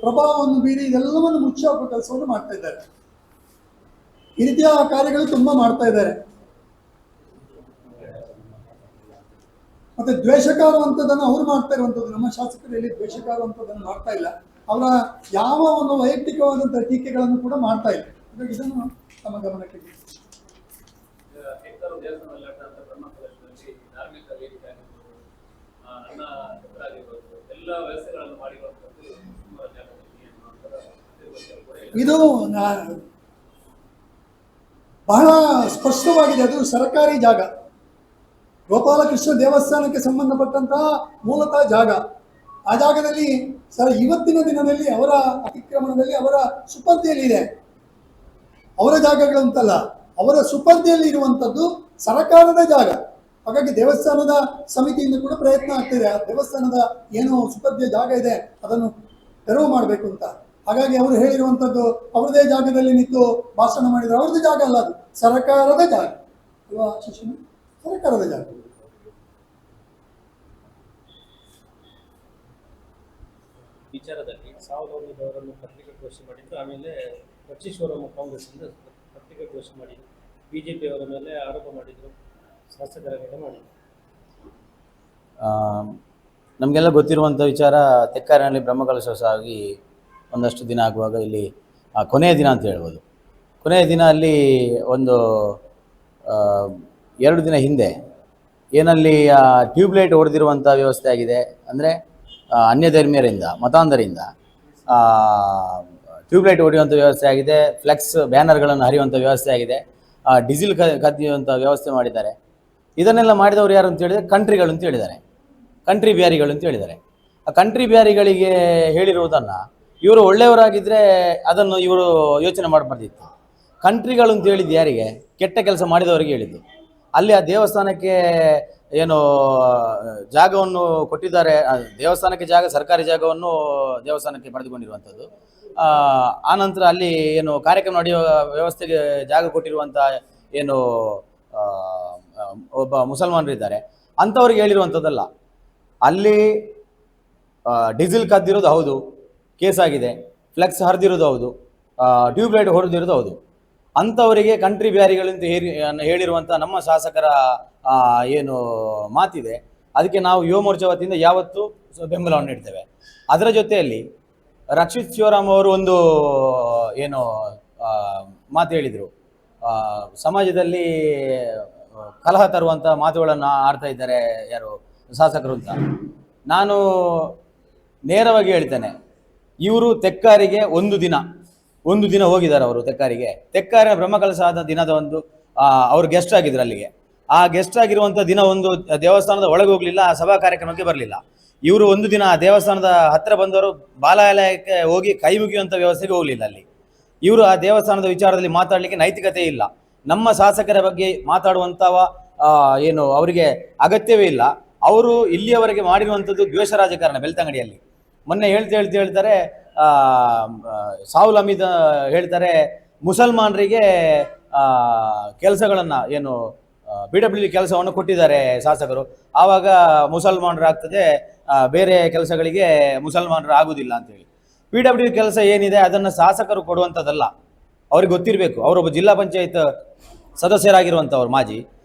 ಪ್ರಭಾವವನ್ನು ಬೀರಿ ಇದೆಲ್ಲವನ್ನು ಮುಚ್ಚಿ ಹಾಕುವ ಕೆಲಸವನ್ನು ಮಾಡ್ತಾ ಇದ್ದಾರೆ. ಈ ರೀತಿಯ ಕಾರ್ಯಗಳು ತುಂಬಾ ಮಾಡ್ತಾ ಇದ್ದಾರೆ. ಮತ್ತೆ ದ್ವೇಷಕಾರುವಂಥದ್ದನ್ನು ಅವ್ರು ಮಾಡ್ತಾ ಇರುವಂಥದ್ದು, ನಮ್ಮ ಶಾಸಕರಲ್ಲಿ ದ್ವೇಷಕಾರುವಂಥದ್ದನ್ನು ಮಾಡ್ತಾ ಇಲ್ಲ. ಅವರ ಯಾವ ಒಂದು ವೈಯಕ್ತಿಕವಾದಂತಹ ಟೀಕೆಗಳನ್ನು ಕೂಡ ಮಾಡ್ತಾ ಇಲ್ಲ. ಇದನ್ನು ತಮ್ಮ ಗಮನಕ್ಕೆ ಇದು ಬಹಳ ಸ್ಪಷ್ಟವಾಗಿದೆ. ಅದು ಸರ್ಕಾರಿ ಜಾಗ, ಗೋಪಾಲಕೃಷ್ಣ ದೇವಸ್ಥಾನಕ್ಕೆ ಸಂಬಂಧಪಟ್ಟಂತಹ ಮೂಲತಃ ಜಾಗ. ಆ ಜಾಗದಲ್ಲಿ ಇವತ್ತಿನ ದಿನದಲ್ಲಿ ಅವರ ಅತಿಕ್ರಮಣದಲ್ಲಿ ಅವರ ಸುಪರ್ದಿಯಲ್ಲಿ ಇದೆ. ಅವರ ಜಾಗಗಳಂತಲ್ಲ, ಅವರ ಸುಪರ್ದಿಯಲ್ಲಿ ಇರುವಂಥದ್ದು ಸರ್ಕಾರದ ಜಾಗ. ಹಾಗಾಗಿ ದೇವಸ್ಥಾನದ ಸಮಿತಿಯಿಂದ ಕೂಡ ಪ್ರಯತ್ನ ಆಗ್ತಿದೆ. ಆ ದೇವಸ್ಥಾನದ ಏನು ಸುಪರ್ದಿಯ ಜಾಗ ಇದೆ ಅದನ್ನು ತೆರವು ಮಾಡಬೇಕು ಅಂತ. ಹಾಗಾಗಿ ಅವರು ಹೇಳಿರುವಂಥದ್ದು ಅವರದೇ ಜಾಗದಲ್ಲಿ ನಿಂತು ಭಾಷಣ ಮಾಡಿದರೆ ಅವ್ರದ್ದು ಜಾಗ ಅಲ್ಲ, ಅದು ಸರ್ಕಾರದ ಜಾಗ ಅಲ್ವಾ ಶಿಕ್ಷಣ, ಸರ್ಕಾರದ ಜಾಗ. ವಿಚಾರದಲ್ಲಿ ಸಾವಯವರನ್ನು ಪತ್ರಿಕಾಗೋಷ್ಠಿ ಮಾಡಿದ್ರು. ಆಮೇಲೆ ಪಕ್ಷೀಶ್ವರಮ್ಮ ಕಾಂಗ್ರೆಸ್ಸಿಂದ ಪತ್ರಿಕಾಗೋಷ್ಠಿ ಮಾಡಿದ್ರು. ಬಿಜೆಪಿ ಅವರ ಮೇಲೆ ಆರೋಪ ಮಾಡಿದ್ರು, ಶಾಸಕರ ಮೇಲೆ ಮಾಡಿದ್ರು. ನಮಗೆಲ್ಲ ಗೊತ್ತಿರುವಂಥ ವಿಚಾರ, ತೆಕ್ಕಾರಿನಲ್ಲಿ ಬ್ರಹ್ಮಕಲಶೋತ್ಸವ ಆಗಿ ಒಂದಷ್ಟು ದಿನ ಆಗುವಾಗ ಇಲ್ಲಿ ಕೊನೆಯ ದಿನ ಅಂತ ಹೇಳ್ಬೋದು. ಕೊನೆಯ ದಿನ ಅಲ್ಲಿ ಒಂದು 2 ದಿನ ಹಿಂದೆ ಏನಲ್ಲಿ ಟ್ಯೂಬ್ಲೈಟ್ ಹೊಡೆದಿರುವಂಥ ವ್ಯವಸ್ಥೆ ಆಗಿದೆ. ಅಂದರೆ ಅನ್ಯಧರ್ಮೀಯರಿಂದ, ಮತಾಂಧರಿಂದ ಟ್ಯೂಬ್ಲೈಟ್ ಹೊಡೆಯುವಂಥ ವ್ಯವಸ್ಥೆ ಆಗಿದೆ. ಫ್ಲೆಕ್ಸ್ ಬ್ಯಾನರ್ಗಳನ್ನು ಹರಿಯುವಂಥ ವ್ಯವಸ್ಥೆ ಆಗಿದೆ. ಡೀಸೆಲ್ ಕದಿಯುವಂಥ ವ್ಯವಸ್ಥೆ ಮಾಡಿದ್ದಾರೆ. ಇದನ್ನೆಲ್ಲ ಮಾಡಿದವರು ಯಾರು ಅಂತ ಹೇಳಿದರೆ ಕಂಟ್ರಿಗಳು ಅಂತ ಹೇಳಿದ್ದಾರೆ, ಕಂಟ್ರಿ ಬ್ಯಾರಿಗಳು ಅಂತ ಹೇಳಿದ್ದಾರೆ. ಆ ಕಂಟ್ರಿ ಬ್ಯಾರಿಗಳಿಗೆ ಹೇಳಿರುವುದನ್ನು ಇವರು ಒಳ್ಳೆಯವರಾಗಿದ್ದರೆ ಅದನ್ನು ಇವರು ಯೋಚನೆ ಮಾಡಬಾರ್ದಿತ್ತು. ಕಂಟ್ರಿಗಳು ಅಂತ ಹೇಳಿದ್ದು ಯಾರಿಗೆ? ಕೆಟ್ಟ ಕೆಲಸ ಮಾಡಿದವರಿಗೆ ಹೇಳಿದ್ದು. ಅಲ್ಲಿ ಆ ದೇವಸ್ಥಾನಕ್ಕೆ ಏನು ಜಾಗವನ್ನು ಕೊಟ್ಟಿದ್ದಾರೆ, ದೇವಸ್ಥಾನಕ್ಕೆ ಜಾಗ, ಸರ್ಕಾರಿ ಜಾಗವನ್ನು ದೇವಸ್ಥಾನಕ್ಕೆ ಪಡೆದುಕೊಂಡಿರುವಂಥದ್ದು. ಆನಂತರ ಅಲ್ಲಿ ಏನು ಕಾರ್ಯಕ್ರಮ ನಡೆಯುವ ವ್ಯವಸ್ಥೆಗೆ ಜಾಗ ಕೊಟ್ಟಿರುವಂಥ ಏನು ಒಬ್ಬ ಮುಸಲ್ಮಾನರಿದ್ದಾರೆ ಅಂಥವ್ರಿಗೆ ಹೇಳಿರುವಂಥದ್ದಲ್ಲ. ಅಲ್ಲಿ ಡೀಸೆಲ್ ಕದ್ದಿರೋದು ಹೌದು, ಕೇಸಾಗಿದೆ. ಫ್ಲೆಕ್ಸ್ ಹರಿದಿರೋದು ಹೌದು, ಟ್ಯೂಬ್ಲೈಟ್ ಹೊಡೆದಿರೋದು ಹೌದು. ಅಂಥವರಿಗೆ ಕಂಟ್ರಿ ಬ್ಯಾರಿಗಳಿಂದ ಹೇಳಿರುವಂಥ ನಮ್ಮ ಶಾಸಕರ ಏನು ಮಾತಿದೆ ಅದಕ್ಕೆ ನಾವು ಯುವ ಮೋರ್ಚಾ ವತಿಯಿಂದ ಯಾವತ್ತೂ ಬೆಂಬಲವನ್ನು ನೀಡ್ತೇವೆ. ಅದರ ಜೊತೆಯಲ್ಲಿ ರಕ್ಷಿತ್ ಶಿವರಾಮ್ ಅವರು ಒಂದು ಏನು ಮಾತು ಹೇಳಿದರು, ಸಮಾಜದಲ್ಲಿ ಕಲಹ ತರುವಂಥ ಮಾತುಗಳನ್ನು ಆಡ್ತಾ ಇದ್ದಾರೆ ಯಾರು ಶಾಸಕರು ಅಂತ. ನಾನು ನೇರವಾಗಿ ಹೇಳ್ತೇನೆ, ಇವರು ತೆಕ್ಕಾರಿಗೆ ಒಂದು ದಿನ ಹೋಗಿದ್ದಾರೆ. ಅವರು ತೆಕ್ಕಾರಿನ ಬ್ರಹ್ಮಕಲಶದ ದಿನದ ಒಂದು ಅವರು ಗೆಸ್ಟ್ ಆಗಿದ್ರು ಅಲ್ಲಿಗೆ. ಆ ಗೆಸ್ಟ್ ಆಗಿರುವಂಥ ದಿನ ಒಂದು ದೇವಸ್ಥಾನದ ಒಳಗೆ ಹೋಗಲಿಲ್ಲ, ಆ ಸಭಾ ಕಾರ್ಯಕ್ರಮಕ್ಕೆ ಬರಲಿಲ್ಲ. ಇವರು ಒಂದು ದಿನ ಆ ದೇವಸ್ಥಾನದ ಹತ್ತಿರ ಬಂದವರು ಬಾಲಾಲಯಕ್ಕೆ ಹೋಗಿ ಕೈ ಮುಗಿಯುವಂಥ ವ್ಯವಸ್ಥೆಗೆ ಹೋಗಲಿಲ್ಲ. ಅಲ್ಲಿ ಇವರು ಆ ದೇವಸ್ಥಾನದ ವಿಚಾರದಲ್ಲಿ ಮಾತಾಡಲಿಕ್ಕೆ ನೈತಿಕತೆ ಇಲ್ಲ. ನಮ್ಮ ಶಾಸಕರ ಬಗ್ಗೆ ಮಾತಾಡುವಂಥವ ಏನು ಅವರಿಗೆ ಅಗತ್ಯವೇ ಇಲ್ಲ. ಅವರು ಇಲ್ಲಿಯವರೆಗೆ ಮಾಡಿರುವಂಥದ್ದು ದ್ವೇಷ ರಾಜಕಾರಣ. ಬೆಳ್ತಂಗಡಿಯಲ್ಲಿ ಮೊನ್ನೆ ಹೇಳ್ತಾರೆ, ಸಾಹುಲ್ ಹಮೀದ್ ಹೇಳ್ತಾರೆ, ಮುಸಲ್ಮಾನರಿಗೆ ಕೆಲಸಗಳನ್ನು ಏನು BWD ಕೆಲಸವನ್ನು ಕೊಟ್ಟಿದ್ದಾರೆ ಶಾಸಕರು, ಆವಾಗ ಮುಸಲ್ಮಾನರಾಗ್ತದೆ, ಬೇರೆ ಕೆಲಸಗಳಿಗೆ ಮುಸಲ್ಮಾನರು ಆಗುವುದಿಲ್ಲ ಅಂತೇಳಿ. PWD ಕೆಲಸ ಏನಿದೆ ಅದನ್ನು ಶಾಸಕರು ಕೊಡುವಂಥದ್ದಲ್ಲ. ಅವ್ರಿಗೆ ಗೊತ್ತಿರಬೇಕು. ಅವರೊಬ್ಬ ಜಿಲ್ಲಾ ಪಂಚಾಯತ್ ಸದಸ್ಯರಾಗಿರುವಂಥವ್ರು ಮಾಜಿ,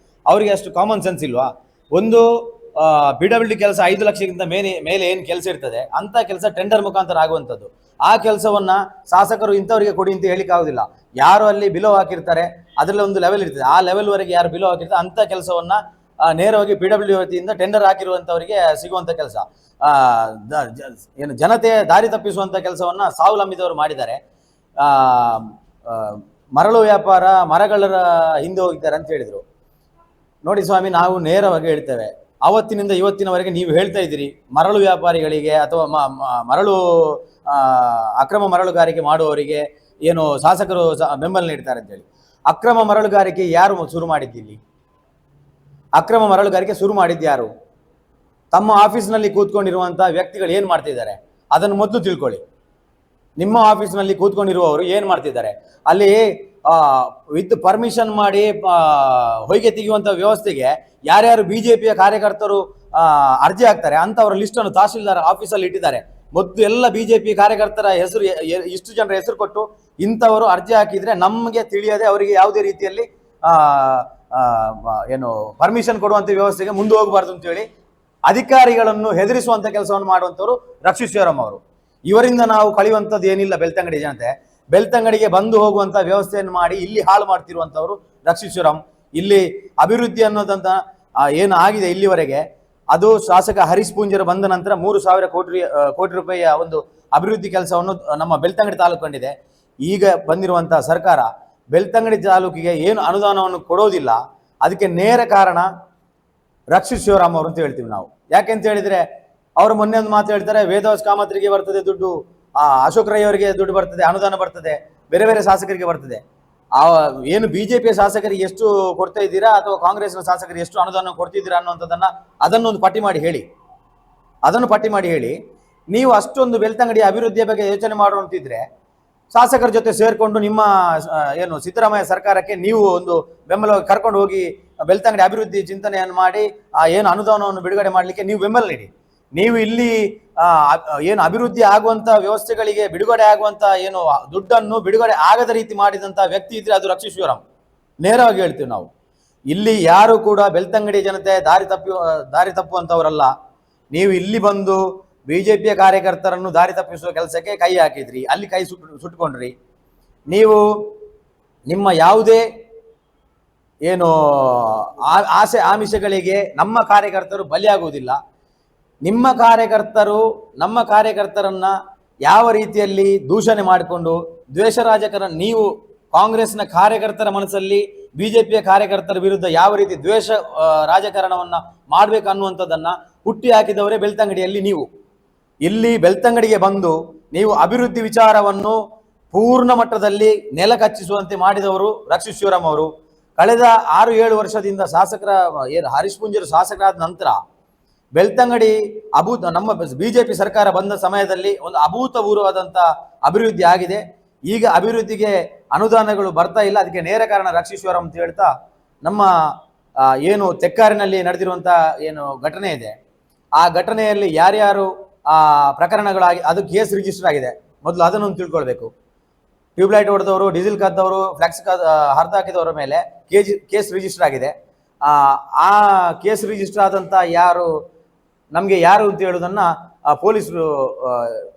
ಅವರಿಗೆ ಅಷ್ಟು ಕಾಮನ್ ಸೆನ್ಸ್ ಇಲ್ವಾ? ಒಂದು BWD ಕೆಲಸ 5 ಲಕ್ಷಕ್ಕಿಂತ ಮೇಲೆ ಏನು ಕೆಲಸ ಇರ್ತದೆ ಅಂಥ ಕೆಲಸ ಟೆಂಡರ್ ಮುಖಾಂತರ ಆಗುವಂಥದ್ದು. ಆ ಕೆಲಸವನ್ನು ಶಾಸಕರು ಇಂಥವರಿಗೆ ಕೊಡಿ ಅಂತ ಹೇಳಿಕ್ಕೆ ಆಗೋದಿಲ್ಲ. ಯಾರು ಅಲ್ಲಿ ಬಿಲೋ ಹಾಕಿರ್ತಾರೆ ಅದರಲ್ಲಿ ಒಂದು ಲೆವೆಲ್ ಇರ್ತದೆ, ಆ ಲೆವೆಲ್ವರೆಗೆ ಯಾರು ಬಿಲೋ ಹಾಕಿರ್ತಾರೆ ಅಂಥ ಕೆಲಸವನ್ನು ನೇರವಾಗಿ PWD ವತಿಯಿಂದ ಟೆಂಡರ್ ಹಾಕಿರುವಂಥವರಿಗೆ ಸಿಗುವಂಥ ಕೆಲಸ. ಏನು ಜನತೆಯ ದಾರಿ ತಪ್ಪಿಸುವಂಥ ಕೆಲಸವನ್ನು ಸಾಹುಲ್ ಹಮೀದ್ ಅವರು ಮಾಡಿದ್ದಾರೆ. ಮರಳು ವ್ಯಾಪಾರ, ಮರಗಳ ಹಿಂದೆ ಹೋಗಿದ್ದಾರೆ ಅಂತ ಹೇಳಿದರು. ನೋಡಿ ಸ್ವಾಮಿ, ನಾವು ನೇರವಾಗಿ ಹೇಳ್ತೇವೆ, ಅವತ್ತಿನಿಂದ ಇವತ್ತಿನವರೆಗೆ ನೀವು ಹೇಳ್ತಾ ಇದ್ದೀರಿ ಮರಳು ವ್ಯಾಪಾರಿಗಳಿಗೆ ಅಥವಾ ಮರಳು ಅಕ್ರಮ ಮರಳುಗಾರಿಕೆ ಮಾಡುವವರಿಗೆ ಏನು ಶಾಸಕರು ಬೆಂಬಲ ನೀಡ್ತಾರೆ ಅಂತೇಳಿ. ಅಕ್ರಮ ಮರಳುಗಾರಿಕೆ ಯಾರು ಶುರು ಮಾಡಿದ್ದಿಲ್ಲಿ? ಅಕ್ರಮ ಮರಳುಗಾರಿಕೆ ಶುರು ಮಾಡಿದ್ದು ಯಾರು? ತಮ್ಮ ಆಫೀಸ್ನಲ್ಲಿ ಕೂತ್ಕೊಂಡಿರುವಂಥ ವ್ಯಕ್ತಿಗಳು ಏನು ಮಾಡ್ತಿದ್ದಾರೆ ಅದನ್ನು ಮೊದಲು ತಿಳ್ಕೊಳ್ಳಿ. ನಿಮ್ಮ ಆಫೀಸ್ನಲ್ಲಿ ಕೂತ್ಕೊಂಡಿರುವವರು ಏನು ಮಾಡ್ತಿದ್ದಾರೆ? ಅಲ್ಲಿ ವಿತ್ ಪರ್ಮಿಷನ್ ಮಾಡಿ ಹೊಯ್ಗೆ ತೆಗೆಯುವಂಥ ವ್ಯವಸ್ಥೆಗೆ ಯಾರ್ಯಾರು BJPಯ ಕಾರ್ಯಕರ್ತರು ಅರ್ಜಿ ಹಾಕ್ತಾರೆ ಅಂಥವರ ಲಿಸ್ಟನ್ನು ತಹಶೀಲ್ದಾರ್ ಆಫೀಸಲ್ಲಿ ಇಟ್ಟಿದ್ದಾರೆ. ಮೊದಲು ಎಲ್ಲ BJP ಕಾರ್ಯಕರ್ತರ ಹೆಸರು, ಇಷ್ಟು ಜನರ ಹೆಸರು ಕೊಟ್ಟು ಇಂಥವರು ಅರ್ಜಿ ಹಾಕಿದರೆ ನಮಗೆ ತಿಳಿಯದೆ ಅವರಿಗೆ ಯಾವುದೇ ರೀತಿಯಲ್ಲಿ ಏನು ಪರ್ಮಿಷನ್ ಕೊಡುವಂಥ ವ್ಯವಸ್ಥೆಗೆ ಮುಂದೆ ಹೋಗಬಾರ್ದು ಅಂತೇಳಿ ಅಧಿಕಾರಿಗಳನ್ನು ಹೆದರಿಸುವಂಥ ಕೆಲಸವನ್ನು ಮಾಡುವಂಥವ್ರು ರಕ್ಷಿತ್ ಶಿವರಾಮ್ ಅವರು. ಇವರಿಂದ ನಾವು ಕಳೆಯುವಂಥದ್ದು ಏನಿಲ್ಲ. ಬೆಳ್ತಂಗಡಿ ಜನತೆ ಬೆಳ್ತಂಗಡಿಗೆ ಬಂದು ಹೋಗುವಂಥ ವ್ಯವಸ್ಥೆಯನ್ನು ಮಾಡಿ ಇಲ್ಲಿ ಹಾಳು ಮಾಡ್ತಿರುವಂಥವ್ರು ರಕ್ಷಿತ್ ಶಿವರಾಮ್. ಇಲ್ಲಿ ಅಭಿವೃದ್ಧಿ ಅನ್ನೋದಂತ ಏನು ಆಗಿದೆ ಇಲ್ಲಿವರೆಗೆ, ಅದು ಶಾಸಕ ಹರೀಶ್ ಪೂಂಜರು ಬಂದ ನಂತರ 3,000 ಕೋಟಿ ರೂಪಾಯಿಯ ಒಂದು ಅಭಿವೃದ್ಧಿ ಕೆಲಸವನ್ನು ನಮ್ಮ ಬೆಳ್ತಂಗಡಿ ತಾಲೂಕು ಕಂಡಿದೆ. ಈಗ ಬಂದಿರುವಂಥ ಸರ್ಕಾರ ಬೆಳ್ತಂಗಡಿ ತಾಲೂಕಿಗೆ ಏನು ಅನುದಾನವನ್ನು ಕೊಡೋದಿಲ್ಲ. ಅದಕ್ಕೆ ನೇರ ಕಾರಣ ರಕ್ಷಿತ್ ಶಿವರಾಮ್ ಅವರು ಅಂತ ಹೇಳ್ತೀವಿ ನಾವು. ಯಾಕೆಂತ ಹೇಳಿದರೆ, ಅವರು ಮೊನ್ನೆ ಒಂದು ಮಾತು ಹೇಳ್ತಾರೆ, ವೇದವಾಸ್ ಕಾಮತ್ರಿಗೆ ಬರ್ತದೆ ದುಡ್ಡು, ಅಶೋಕ್ ರೈ ಅವರಿಗೆ ದುಡ್ಡು ಬರ್ತದೆ, ಅನುದಾನ ಬರ್ತದೆ, ಬೇರೆ ಬೇರೆ ಶಾಸಕರಿಗೆ ಬರ್ತದೆ. ಏನು BJPಯ ಶಾಸಕರಿಗೆ ಎಷ್ಟು ಕೊಡ್ತಾ ಇದ್ದೀರಾ ಅಥವಾ ಕಾಂಗ್ರೆಸ್ನ ಶಾಸಕರಿಗೆ ಎಷ್ಟು ಅನುದಾನ ಕೊಡ್ತಿದ್ದೀರಾ ಅನ್ನುವಂಥದ್ದನ್ನು ಅದನ್ನೊಂದು ಪಟ್ಟಿ ಮಾಡಿ ಹೇಳಿ. ನೀವು ಅಷ್ಟೊಂದು ಬೆಳ್ತಂಗಡಿ ಅಭಿವೃದ್ಧಿಯ ಬಗ್ಗೆ ಯೋಚನೆ ಮಾಡುವಂತಿದ್ರೆ ಶಾಸಕರ ಜೊತೆ ಸೇರಿಕೊಂಡು ನಿಮ್ಮ ಏನು ಸಿದ್ದರಾಮಯ್ಯ ಸರ್ಕಾರಕ್ಕೆ ನೀವು ಒಂದು ಬೆಂಬಲವಾಗಿ ಕರ್ಕೊಂಡು ಹೋಗಿ ಬೆಳ್ತಂಗಡಿ ಅಭಿವೃದ್ಧಿ ಚಿಂತನೆಯನ್ನು ಮಾಡಿ ಏನು ಅನುದಾನವನ್ನು ಬಿಡುಗಡೆ ಮಾಡಲಿಕ್ಕೆ ನೀವು ಬೆಂಬಲ ನೀಡಿ. ನೀವು ಇಲ್ಲಿ ಏನು ಅಭಿವೃದ್ಧಿ ಆಗುವಂಥ ವ್ಯವಸ್ಥೆಗಳಿಗೆ ಬಿಡುಗಡೆ ಆಗುವಂಥ ಏನು ದುಡ್ಡನ್ನು ಬಿಡುಗಡೆ ಆಗದ ರೀತಿ ಮಾಡಿದಂಥ ವ್ಯಕ್ತಿ ಇದ್ರೆ ಅದು ರಕ್ಷಿತ್ ಶಿವರಾಮ್. ನೇರವಾಗಿ ಹೇಳ್ತೀವಿ ನಾವು. ಇಲ್ಲಿ ಯಾರು ಕೂಡ ಬೆಳ್ತಂಗಡಿ ಜನತೆ ದಾರಿ ತಪ್ಪುವಂಥವರಲ್ಲ. ನೀವು ಇಲ್ಲಿ ಬಂದು BJPಯ ಕಾರ್ಯಕರ್ತರನ್ನು ದಾರಿ ತಪ್ಪಿಸುವ ಕೆಲಸಕ್ಕೆ ಕೈ ಹಾಕಿದ್ರಿ, ಅಲ್ಲಿ ಕೈ ಸುಟ್ಕೊಂಡ್ರಿ. ನೀವು ನಿಮ್ಮ ಯಾವುದೇ ಏನು ಆಸೆ ಆಮಿಷಗಳಿಗೆ ನಮ್ಮ ಕಾರ್ಯಕರ್ತರು ಬಲಿಯಾಗುವುದಿಲ್ಲ. ನಿಮ್ಮ ಕಾರ್ಯಕರ್ತರು ನಮ್ಮ ಕಾರ್ಯಕರ್ತರನ್ನ ಯಾವ ರೀತಿಯಲ್ಲಿ ದೂಷಣೆ ಮಾಡಿಕೊಂಡು ದ್ವೇಷ ರಾಜಕಾರಣ, ನೀವು ಕಾಂಗ್ರೆಸ್ನ ಕಾರ್ಯಕರ್ತರ ಮನಸ್ಸಲ್ಲಿ BJPಯ ಕಾರ್ಯಕರ್ತರ ವಿರುದ್ಧ ಯಾವ ರೀತಿ ದ್ವೇಷ ರಾಜಕಾರಣವನ್ನು ಮಾಡಬೇಕು ಅನ್ನುವಂಥದ್ದನ್ನು ಹುಟ್ಟಿ ಹಾಕಿದವರೇ ಬೆಳ್ತಂಗಡಿಯಲ್ಲಿ. ನೀವು ಇಲ್ಲಿ ಬೆಳ್ತಂಗಡಿಗೆ ಬಂದು ನೀವು ಅಭಿವೃದ್ಧಿ ವಿಚಾರವನ್ನು ಪೂರ್ಣ ಮಟ್ಟದಲ್ಲಿ ನೆಲ ಕಚ್ಚಿಸುವಂತೆ ಮಾಡಿದವರು ರಕ್ಷಿತ್ ಶಿವರಾಮ್ ಅವರು. ಕಳೆದ 6-7 ವರ್ಷದಿಂದ ಶಾಸಕರ ಏನು ಹರೀಶ್ ಪೂಂಜರು ಶಾಸಕರಾದ ನಂತರ ಬೆಳ್ತಂಗಡಿ ನಮ್ಮ BJP ಸರ್ಕಾರ ಬಂದ ಸಮಯದಲ್ಲಿ ಒಂದು ಅಭೂತಪೂರ್ವವಾದಂಥ ಅಭಿವೃದ್ಧಿ ಆಗಿದೆ. ಈಗ ಅಭಿವೃದ್ಧಿಗೆ ಅನುದಾನಗಳು ಬರ್ತಾ ಇಲ್ಲ. ಅದಕ್ಕೆ ನೇರ ಕಾರಣ ರಕ್ಷಿತ್ ಶಿವರಾಮ್ ಅಂತ ಹೇಳ್ತಾ, ನಮ್ಮ ಏನು ತೆಕ್ಕಾರಿನಲ್ಲಿ ನಡೆದಿರುವಂಥ ಏನು ಘಟನೆ ಇದೆ, ಆ ಘಟನೆಯಲ್ಲಿ ಯಾರ್ಯಾರು ಪ್ರಕರಣಗಳಾಗಿ ಅದು ಕೇಸ್ ರಿಜಿಸ್ಟರ್ ಆಗಿದೆ. ಮೊದಲು ಅದನ್ನು ತಿಳ್ಕೊಳ್ಬೇಕು. ಟ್ಯೂಬ್ಲೈಟ್ ಹೊಡೆದವರು, ಡೀಸೆಲ್ ಕದ್ದವರು, ಫ್ಲೆಕ್ಸ್ ಹರಿದು ಹಾಕಿದವರ ಮೇಲೆ ಕೇಸ್ ರಿಜಿಸ್ಟರ್ ಆಗಿದೆ. ಆ ಕೇಸ್ ರಿಜಿಸ್ಟರ್ ಆದಂಥ ಯಾರು ನಮಗೆ ಯಾರು ಅಂತ ಹೇಳೋದನ್ನು ಪೊಲೀಸರು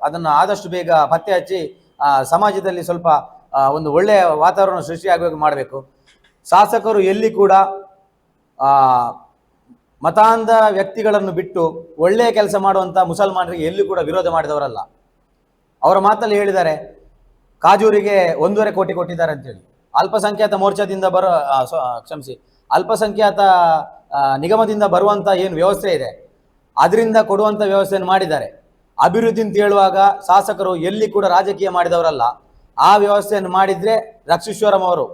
ಅದನ್ನು ಆದಷ್ಟು ಬೇಗ ಪತ್ತೆ ಹಚ್ಚಿ ಸಮಾಜದಲ್ಲಿ ಸ್ವಲ್ಪ ಒಂದು ಒಳ್ಳೆಯ ವಾತಾವರಣ ಸೃಷ್ಟಿಯಾಗುವಾಗ ಮಾಡಬೇಕು. ಶಾಸಕರು ಎಲ್ಲಿ ಕೂಡ ಮತಾಂಧ ವ್ಯಕ್ತಿಗಳನ್ನು ಬಿಟ್ಟು ಒಳ್ಳೆಯ ಕೆಲಸ ಮಾಡುವಂಥ ಮುಸಲ್ಮಾನರಿಗೆ ಎಲ್ಲಿ ಕೂಡ ವಿರೋಧ ಮಾಡಿದವರಲ್ಲ. ಅವರ ಮಾತಲ್ಲಿ ಹೇಳಿದ್ದಾರೆ, ಕಾಜೂರಿಗೆ 1.5 ಕೋಟಿ ಕೊಟ್ಟಿದ್ದಾರೆ ಅಂತೇಳಿ. ಅಲ್ಪಸಂಖ್ಯಾತ ಮೋರ್ಚಾದಿಂದ ಅಲ್ಪಸಂಖ್ಯಾತ ನಿಗಮದಿಂದ ಬರುವಂಥ ಏನು ವ್ಯವಸ್ಥೆ ಇದೆ ಅದರಿಂದ ಕೊಡುವಂಥ ವ್ಯವಸ್ಥೆಯನ್ನು ಮಾಡಿದ್ದಾರೆ. ಅಭಿವೃದ್ಧಿ ಅಂತ ಹೇಳುವಾಗ ಶಾಸಕರು ಎಲ್ಲಿ ಕೂಡ ರಾಜಕೀಯ ಮಾಡಿದವರಲ್ಲ. ಆ ವ್ಯವಸ್ಥೆಯನ್ನು ಮಾಡಿದರೆ ರಕ್ಷೀಶ್ವರಂ ಅವರು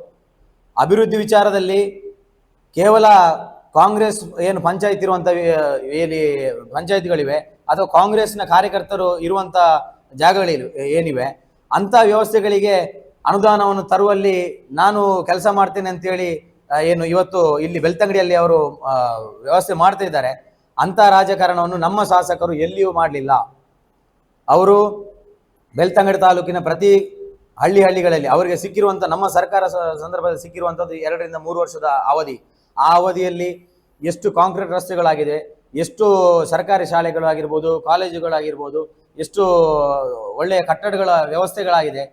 ಅಭಿವೃದ್ಧಿ ವಿಚಾರದಲ್ಲಿ ಕೇವಲ ಕಾಂಗ್ರೆಸ್ ಏನು ಪಂಚಾಯತ್ ಇರುವಂಥ ಏನು ಪಂಚಾಯತ್ಗಳಿವೆ ಅಥವಾ ಕಾಂಗ್ರೆಸ್ನ ಕಾರ್ಯಕರ್ತರು ಇರುವಂಥ ಜಾಗಗಳಿವೆ ಅಂಥ ವ್ಯವಸ್ಥೆಗಳಿಗೆ ಅನುದಾನವನ್ನು ತರುವಲ್ಲಿ ನಾನು ಕೆಲಸ ಮಾಡ್ತೇನೆ ಅಂತೇಳಿ ಏನು ಇವತ್ತು ಇಲ್ಲಿ ಬೆಳ್ತಂಗಡಿಯಲ್ಲಿ ಅವರು ವ್ಯವಸ್ಥೆ ಮಾಡ್ತಾ ಇದ್ದಾರೆ. ಅಂಥ ರಾಜಕಾರಣವನ್ನು ನಮ್ಮ ಶಾಸಕರು ಎಲ್ಲಿಯೂ ಮಾಡಲಿಲ್ಲ. ಅವರು ಬೆಳ್ತಂಗಡಿ ತಾಲೂಕಿನ ಪ್ರತಿ ಹಳ್ಳಿಗಳಲ್ಲಿ ಅವರಿಗೆ ಸಿಕ್ಕಿರುವಂಥ ನಮ್ಮ ಸರ್ಕಾರ ಸಂದರ್ಭದಲ್ಲಿ ಸಿಕ್ಕಿರುವಂಥದ್ದು 2 ರಿಂದ 3 ವರ್ಷದ ಅವಧಿ. ಆ ಅವಧಿಯಲ್ಲಿ ಎಷ್ಟು ಕಾಂಕ್ರೀಟ್ ರಸ್ತೆಗಳಾಗಿದೆ, ಎಷ್ಟು ಸರ್ಕಾರಿ ಶಾಲೆಗಳಾಗಿರ್ಬೋದು, ಕಾಲೇಜುಗಳಾಗಿರ್ಬೋದು, ಎಷ್ಟು ಒಳ್ಳೆಯ ಕಟ್ಟಡಗಳ ವ್ಯವಸ್ಥೆಗಳಾಗಿದೆ.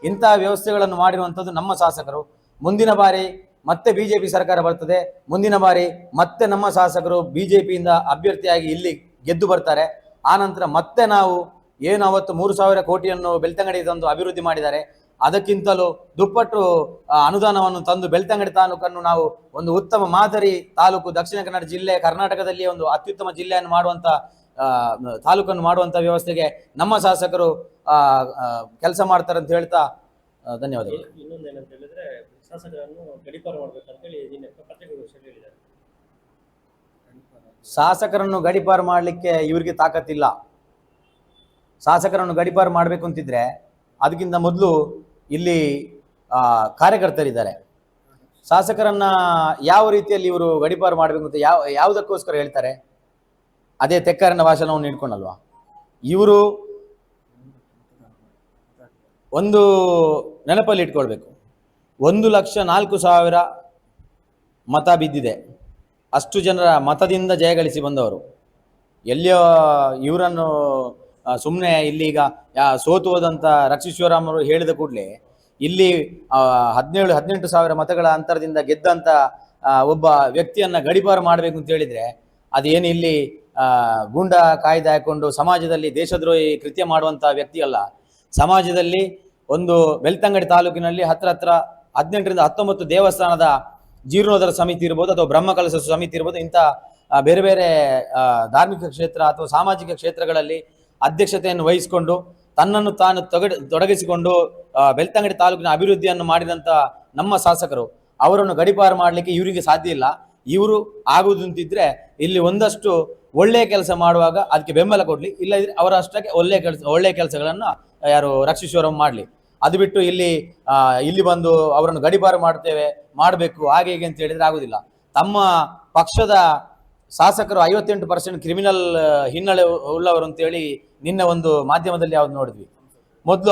ಇಂಥ ವ್ಯವಸ್ಥೆಗಳನ್ನು ಮಾಡಿರುವಂಥದ್ದು ನಮ್ಮ ಶಾಸಕರು. ಮುಂದಿನ ಬಾರಿ ಮತ್ತೆ BJP ಸರ್ಕಾರ ಬರ್ತದೆ, ಮುಂದಿನ ಬಾರಿ ಮತ್ತೆ ನಮ್ಮ ಶಾಸಕರು BJPಯಿಂದ ಅಭ್ಯರ್ಥಿಯಾಗಿ ಇಲ್ಲಿ ಗೆದ್ದು ಬರ್ತಾರೆ. ಆನಂತರ ಮತ್ತೆ ನಾವು ಏನು ಅವತ್ತು 3,000 ಕೋಟಿಯನ್ನು ಬೆಳ್ತಂಗಡಿ ತಂದು ಅಭಿವೃದ್ಧಿ ಮಾಡಿದ್ದಾರೆ ಅದಕ್ಕಿಂತಲೂ ದುಪ್ಪಟ್ಟು ಅನುದಾನವನ್ನು ತಂದು ಬೆಳ್ತಂಗಡಿ ತಾಲೂಕನ್ನು ನಾವು ಒಂದು ಉತ್ತಮ ಮಾದರಿ ತಾಲೂಕು, ದಕ್ಷಿಣ ಕನ್ನಡ ಜಿಲ್ಲೆ, ಕರ್ನಾಟಕದಲ್ಲಿ ಒಂದು ಅತ್ಯುತ್ತಮ ಜಿಲ್ಲೆಯನ್ನು ಮಾಡುವಂಥ ತಾಲೂಕನ್ನು ಮಾಡುವಂಥ ವ್ಯವಸ್ಥೆಗೆ ನಮ್ಮ ಶಾಸಕರು ಕೆಲಸ ಮಾಡ್ತಾರೆ ಅಂತ ಹೇಳ್ತಾ ಧನ್ಯವಾದಗಳು. ಇನ್ನೊಂದೇನಂತ ಹೇಳಿದ್ರೆ ಶಾಸಕರನ್ನು ಗಡೀಪಾರು ಮಾಡ್ಬೇಕಂತೇಳಿ ನಿನ್ನೆ ಪತ್ರಿಕಾಗೋಷ್ಠಿಯಲ್ಲಿ ಹೇಳಿದ್ದಾರೆ. ಶಾಸಕರನ್ನು ಗಡೀಪಾರು ಮಾಡಲಿಕ್ಕೆ ಇವರಿಗೆ ತಾಕತ್ತಿಲ್ಲ. ಶಾಸಕರನ್ನು ಗಡೀಪಾರು ಮಾಡಬೇಕು ಅಂತಿದ್ರೆ ಅದಕ್ಕಿಂತ ಮೊದಲು ಇಲ್ಲಿ ಕಾರ್ಯಕರ್ತರಿದ್ದಾರೆ. ಶಾಸಕರನ್ನ ಯಾವ ರೀತಿಯಲ್ಲಿ ಇವರು ಗಡೀಪಾರು ಮಾಡಬೇಕು ಅಂತ ಯಾವುದಕ್ಕೋಸ್ಕರ ಹೇಳ್ತಾರೆ? ಅದೇ ತೆಕ್ಕರಿನ ಭಾಷಣವನ್ನು ಇಟ್ಕೊಂಡಲ್ವಾ? ಇವರು ಒಂದು ನೆನಪಲ್ಲಿ ಇಟ್ಕೊಳ್ಬೇಕು, 1,04,000 ಮತ ಬಿದ್ದಿದೆ. ಅಷ್ಟು ಜನರ ಮತದಿಂದ ಜಯಗಳಿಸಿ ಬಂದವರು. ಎಲ್ಲಿಯೋ ಇವರನ್ನು ಸುಮ್ಮನೆ ಇಲ್ಲಿಗ ಸೋತು ಹೋದಂಥ ರಕ್ಷೀಶ್ವರಂ ಅವರು ಹೇಳಿದ ಕೂಡಲೇ ಇಲ್ಲಿ 17-18,000 ಮತಗಳ ಅಂತರದಿಂದ ಗೆದ್ದಂಥ ಒಬ್ಬ ವ್ಯಕ್ತಿಯನ್ನು ಗಡೀಪಾರು ಮಾಡಬೇಕು ಅಂತ ಹೇಳಿದರೆ ಅದೇನು ಇಲ್ಲಿ ಗೂಂಡ ಕಾಯ್ದೆ ಹಾಕೊಂಡು ಸಮಾಜದಲ್ಲಿ ದೇಶದ್ರೋಹಿ ಕೃತ್ಯ ಮಾಡುವಂಥ ವ್ಯಕ್ತಿ ಅಲ್ಲ. ಸಮಾಜದಲ್ಲಿ ಒಂದು ಬೆಳ್ತಂಗಡಿ ತಾಲೂಕಿನಲ್ಲಿ ಹತ್ರ 18 ರಿಂದ 19 ದೇವಸ್ಥಾನದ ಜೀರ್ಣೋದ್ಧಾರ ಸಮಿತಿ ಇರ್ಬೋದು ಅಥವಾ ಬ್ರಹ್ಮಕಲಶ ಸಮಿತಿ ಇರ್ಬೋದು, ಇಂಥ ಬೇರೆ ಬೇರೆ ಧಾರ್ಮಿಕ ಕ್ಷೇತ್ರ ಅಥವಾ ಸಾಮಾಜಿಕ ಕ್ಷೇತ್ರಗಳಲ್ಲಿ ಅಧ್ಯಕ್ಷತೆಯನ್ನು ವಹಿಸಿಕೊಂಡು ತನ್ನನ್ನು ತಾನು ತೊಡಗಿಸಿಕೊಂಡು ಬೆಳ್ತಂಗಡಿ ತಾಲೂಕಿನ ಅಭಿವೃದ್ಧಿಯನ್ನು ಮಾಡಿದಂಥ ನಮ್ಮ ಶಾಸಕರು ಅವರನ್ನು ಗಡೀಪಾರು ಮಾಡಲಿಕ್ಕೆ ಇವರಿಗೆ ಸಾಧ್ಯ ಇಲ್ಲ. ಇವರು ಆಗುವುದಂತಿದ್ರೆ ಇಲ್ಲಿ ಒಂದಷ್ಟು ಒಳ್ಳೆಯ ಕೆಲಸ ಮಾಡುವಾಗ ಅದಕ್ಕೆ ಬೆಂಬಲ ಕೊಡಲಿ, ಇಲ್ಲದಿದ್ರೆ ಅವರಷ್ಟಕ್ಕೆ ಒಳ್ಳೆಯ ಕೆಲಸಗಳನ್ನು ಯಾರು ರಕ್ಷೀಶ್ವರಂ ಮಾಡಲಿ. ಅದು ಬಿಟ್ಟು ಇಲ್ಲಿ ಬಂದು ಅವರನ್ನು ಗಡೀಪಾರು ಮಾಡಬೇಕು ಹಾಗೆ ಹೀಗೆ ಅಂತ ಹೇಳಿದ್ರೆ ಆಗುದಿಲ್ಲ. ತಮ್ಮ ಪಕ್ಷದ ಶಾಸಕರು 58% ಕ್ರಿಮಿನಲ್ ಹಿನ್ನೆಲೆ ಉಳ್ಳವರು ಅಂತೇಳಿ ನಿನ್ನೆ ಒಂದು ಮಾಧ್ಯಮದಲ್ಲಿ ಯಾವ್ದು ನೋಡಿದ್ವಿ. ಮೊದಲು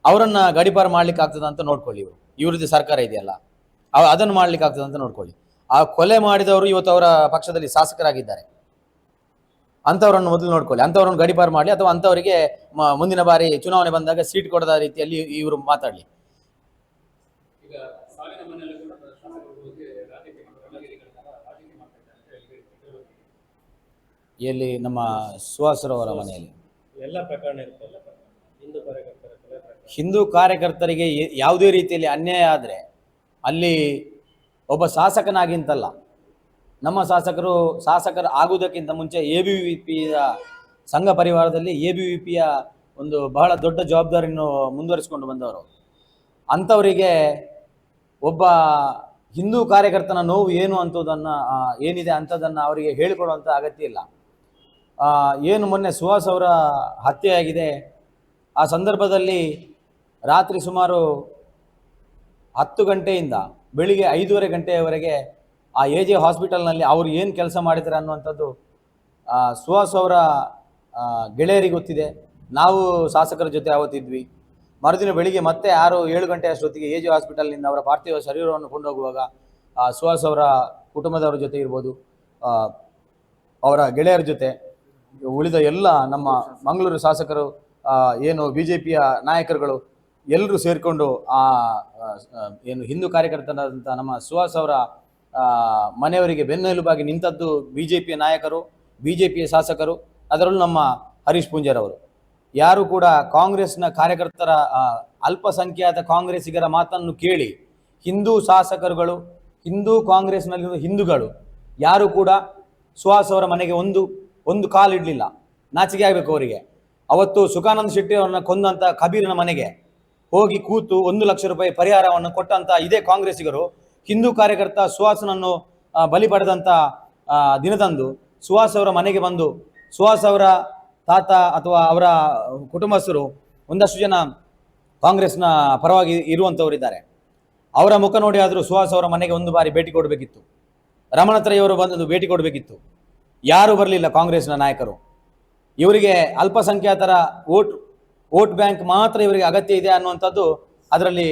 ಅವರನ್ನ ಗಡೀಪಾರು ಮಾಡ್ಲಿಕ್ಕೆ ಆಗ್ತದ ಅಂತ ನೋಡ್ಕೊಳ್ಳಿ. ಇವ್ರದ್ದು ಸರ್ಕಾರ ಇದೆಯಲ್ಲ, ಅದನ್ನು ಮಾಡ್ಲಿಕ್ಕೆ ಆಗ್ತದೆ ಅಂತ ನೋಡ್ಕೊಳ್ಳಿ. ಆ ಕೊಲೆ ಮಾಡಿದವರು ಇವತ್ತು ಅವರ ಪಕ್ಷದಲ್ಲಿ ಶಾಸಕರಾಗಿದ್ದಾರೆ. ಅಂಥವ್ರನ್ನು ಮೊದಲು ನೋಡ್ಕೊಳ್ಳಿ, ಅಂಥವ್ರನ್ನು ಗಡೀಪಾರು ಮಾಡಲಿ ಅಥವಾ ಅಂಥವರಿಗೆ ಮುಂದಿನ ಬಾರಿ ಚುನಾವಣೆ ಬಂದಾಗ ಸೀಟ್ ಕೊಡದ ರೀತಿಯಲ್ಲಿ ಇವರು ಮಾತಾಡಲಿ. ಎಲ್ಲಿ ನಮ್ಮ ಸುಹಾಸ್ರವರ ಮನೆಯಲ್ಲಿ ಎಲ್ಲ ಪ್ರಕರಣ ಇರುತ್ತಲ್ಲ, ಹಿಂದೂ ಕಾರ್ಯಕರ್ತರಿಗೆ ಯಾವುದೇ ರೀತಿಯಲ್ಲಿ ಅನ್ಯಾಯ ಆದರೆ ಅಲ್ಲಿ ಒಬ್ಬ ಶಾಸಕನಾಗಿಂತಲ್ಲ, ನಮ್ಮ ಶಾಸಕರು ಆಗುವುದಕ್ಕಿಂತ ಮುಂಚೆ ABVPಯ ಸಂಘ ಪರಿವಾರದಲ್ಲಿ ABVPಯ ಒಂದು ಬಹಳ ದೊಡ್ಡ ಜವಾಬ್ದಾರಿಯನ್ನು ಮುಂದುವರಿಸಿಕೊಂಡು ಬಂದವರು. ಅಂಥವರಿಗೆ ಒಬ್ಬ ಹಿಂದೂ ಕಾರ್ಯಕರ್ತನ ನೋವು ಏನು ಅಂತದನ್ನು ಏನಿದೆ ಅಂಥದ್ದನ್ನು ಅವರಿಗೆ ಹೇಳಿಕೊಡುವಂಥ ಅಗತ್ಯ ಇಲ್ಲ. ಏನು ಮೊನ್ನೆ ಸುಹಾಸ್ ಅವರ ಹತ್ಯೆಯಾಗಿದೆ, ಆ ಸಂದರ್ಭದಲ್ಲಿ ರಾತ್ರಿ ಸುಮಾರು 10 ಗಂಟೆಯಿಂದ ಬೆಳಿಗ್ಗೆ 5:30 ಗಂಟೆಯವರೆಗೆ ಆ AJ ಹಾಸ್ಪಿಟಲ್ನಲ್ಲಿ ಅವರು ಏನು ಕೆಲಸ ಮಾಡಿದ್ದಾರೆ ಅನ್ನುವಂಥದ್ದು ಸುಹಾಸ್ ಅವರ ಗೆಳೆಯರಿಗೆ ಗೊತ್ತಿದೆ. ನಾವು ಶಾಸಕರ ಜೊತೆ ಆವತ್ತಿದ್ವಿ. ಮರುದಿನ ಬೆಳಿಗ್ಗೆ ಮತ್ತೆ 6-7 ಗಂಟೆ ಅಷ್ಟೊತ್ತಿಗೆ AJ ಹಾಸ್ಪಿಟಲ್ನಿಂದ ಅವರ ಪಾರ್ಥಿವ ಶರೀರವನ್ನು ಕೊಂಡೋಗುವಾಗ ಸುಹಾಸ್ ಅವರ ಕುಟುಂಬದವರ ಜೊತೆ ಇರ್ಬೋದು, ಅವರ ಗೆಳೆಯರ ಜೊತೆ ಉಳಿದ ಎಲ್ಲ ನಮ್ಮ ಮಂಗಳೂರು ಶಾಸಕರು ಏನು BJPಯ ನಾಯಕರುಗಳು ಎಲ್ಲರೂ ಸೇರಿಕೊಂಡು ಏನು ಹಿಂದೂ ಕಾರ್ಯಕರ್ತರಾದಂಥ ನಮ್ಮ ಸುಹಾಸ್ ಅವರ ಮನೆಯವರಿಗೆ ಬೆನ್ನೆಲುಬಾಗಿ ನಿಂತದ್ದು BJPಯ ನಾಯಕರು, BJPಯ ಶಾಸಕರು, ಅದರಲ್ಲೂ ನಮ್ಮ ಹರೀಶ್ ಪೂಂಜಾರ್ ಅವರು. ಯಾರು ಕೂಡ ಕಾಂಗ್ರೆಸ್ನ ಕಾರ್ಯಕರ್ತರ ಅಲ್ಪಸಂಖ್ಯಾತ ಕಾಂಗ್ರೆಸ್ಸಿಗರ ಮಾತನ್ನು ಕೇಳಿ ಹಿಂದೂ ಶಾಸಕರುಗಳು, ಹಿಂದೂ ಕಾಂಗ್ರೆಸ್ನಲ್ಲಿರುವ ಹಿಂದೂಗಳು ಯಾರು ಕೂಡ ಸುಹಾಸ್ ಅವರ ಮನೆಗೆ ಒಂದು ಕಾಲಿಡಲಿಲ್ಲ. ನಾಚಿಕೆ ಆಗಬೇಕು ಅವರಿಗೆ. ಅವತ್ತು ಸುಖಾನಂದ ಶೆಟ್ಟಿ ಅವರನ್ನ ಕೊಂದಂಥ ಕಬೀರನ ಮನೆಗೆ ಹೋಗಿ ಕೂತು 1 ಲಕ್ಷ ರೂಪಾಯಿ ಪರಿಹಾರವನ್ನು ಕೊಟ್ಟಂತ ಇದೇ ಕಾಂಗ್ರೆಸ್ಸಿಗರು ಹಿಂದೂ ಕಾರ್ಯಕರ್ತ ಸುಹಾಸನನ್ನು ಬಲಿ ಪಡೆದಂಥ ದಿನದಂದು ಸುಹಾಸ್ ಅವರ ಮನೆಗೆ ಬಂದು ಸುಹಾಸ್ ಅವರ ತಾತ ಅಥವಾ ಅವರ ಕುಟುಂಬಸ್ಥರು ಒಂದಷ್ಟು ಜನ ಕಾಂಗ್ರೆಸ್ನ ಪರವಾಗಿ ಇರುವಂಥವರಿದ್ದಾರೆ. ಅವರ ಮುಖ ನೋಡಿ ಆದರೂ ಸುಹಾಸ್ ಅವರ ಮನೆಗೆ ಒಂದು ಬಾರಿ ಭೇಟಿ ಕೊಡಬೇಕಿತ್ತು. ರಮಣತ್ರಯವರು ಬಂದು ಭೇಟಿ ಕೊಡಬೇಕಿತ್ತು. ಯಾರೂ ಬರಲಿಲ್ಲ ಕಾಂಗ್ರೆಸ್ನ ನಾಯಕರು. ಇವರಿಗೆ ಅಲ್ಪಸಂಖ್ಯಾತರ ವೋಟ್ ಬ್ಯಾಂಕ್ ಮಾತ್ರ ಇವರಿಗೆ ಅಗತ್ಯ ಇದೆ ಅನ್ನುವಂಥದ್ದು ಅದರಲ್ಲಿ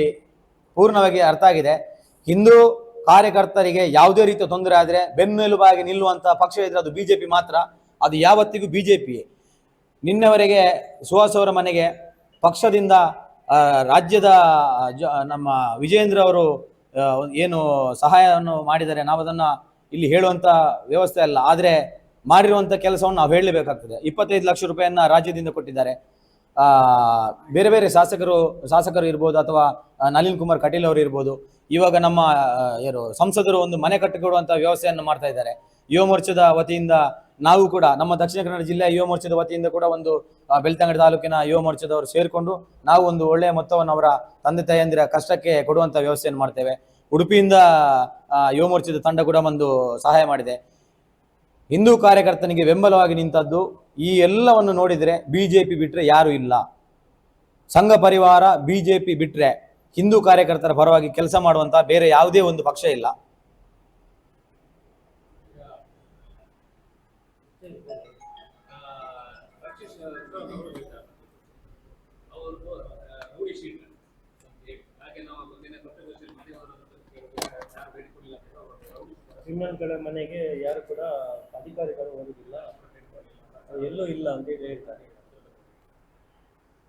ಪೂರ್ಣವಾಗಿ ಅರ್ಥ ಆಗಿದೆ. ಹಿಂದೂ ಕಾರ್ಯಕರ್ತರಿಗೆ ಯಾವುದೇ ರೀತಿಯ ತೊಂದರೆ ಆದರೆ ಬೆನ್ನೆಲುಬಾಗಿ ನಿಲ್ಲುವಂಥ ಪಕ್ಷ ಇದ್ರೆ ಅದು BJP ಮಾತ್ರ. ಅದು ಯಾವತ್ತಿಗೂ BJP. ನಿನ್ನೆವರೆಗೆ ಸುಹಾಸ್ ಅವರ ಮನೆಗೆ ಪಕ್ಷದಿಂದ ರಾಜ್ಯದ ನಮ್ಮ ವಿಜಯೇಂದ್ರ ಅವರು ಏನು ಸಹಾಯವನ್ನು ಮಾಡಿದ್ದಾರೆ, ನಾವು ಅದನ್ನು ಇಲ್ಲಿ ಹೇಳುವಂಥ ವ್ಯವಸ್ಥೆ ಅಲ್ಲ. ಆದರೆ ಮಾಡಿರುವಂಥ ಕೆಲಸವನ್ನು ನಾವು ಹೇಳಲೇಬೇಕಾಗ್ತದೆ. 25 ಲಕ್ಷ ರೂಪಾಯಿಯನ್ನು ರಾಜ್ಯದಿಂದ ಕೊಟ್ಟಿದ್ದಾರೆ. ಬೇರೆ ಬೇರೆ ಶಾಸಕರು ಇರ್ಬೋದು, ಅಥವಾ ನಳಿನ್ ಕುಮಾರ್ ಕಟೀಲ್ ಅವರು ಇರ್ಬೋದು. ಇವಾಗ ನಮ್ಮ ಸಂಸದರು ಒಂದು ಮನೆ ಕಟ್ಟಿಕೊಡುವಂಥ ವ್ಯವಸ್ಥೆಯನ್ನು ಮಾಡ್ತಾ ಇದ್ದಾರೆ. ಯುವ ಮೋರ್ಚಾದ ವತಿಯಿಂದ ನಾವು ಕೂಡ ನಮ್ಮ ದಕ್ಷಿಣ ಕನ್ನಡ ಜಿಲ್ಲೆಯ ಯುವ ಮೋರ್ಚಾದ ವತಿಯಿಂದ ಕೂಡ ಒಂದು ಬೆಳ್ತಂಗಡಿ ತಾಲೂಕಿನ ಯುವ ಮೋರ್ಚಾದವರು ಸೇರಿಕೊಂಡು ನಾವು ಒಂದು ಒಳ್ಳೆಯ ಮೊತ್ತವನ್ನು ಅವರ ತಂದೆ ತಾಯಂದಿರ ಕಷ್ಟಕ್ಕೆ ಕೊಡುವಂಥ ವ್ಯವಸ್ಥೆಯನ್ನು ಮಾಡ್ತೇವೆ. ಉಡುಪಿಯಿಂದ ಯುವ ಮೋರ್ಚಾದ ತಂಡ ಕೂಡ ಒಂದು ಸಹಾಯ ಮಾಡಿದೆ. ಹಿಂದೂ ಕಾರ್ಯಕರ್ತನಿಗೆ ಬೆಂಬಲವಾಗಿ ನಿಂತದ್ದು ಈ ಎಲ್ಲವನ್ನು ನೋಡಿದರೆ BJP ಬಿಟ್ಟರೆ ಯಾರೂ ಇಲ್ಲ. ಸಂಘ ಪರಿವಾರ BJP ಬಿಟ್ಟರೆ ಹಿಂದೂ ಕಾರ್ಯಕರ್ತರ ಪರವಾಗಿ ಕೆಲಸ ಮಾಡುವಂಥ ಬೇರೆ ಯಾವುದೇ ಒಂದು ಪಕ್ಷ ಇಲ್ಲ. ಕ್ರಿಮಿನಲ್ಗಳ ಮನೆಗೆ ಯಾರು ಕೂಡ ಅಧಿಕಾರಿಗಳು ಹೋಗುದಿಲ್ಲ, ಎಲ್ಲೂ ಇಲ್ಲ ಅಂತ ಹೇಳ್ತಾರೆ.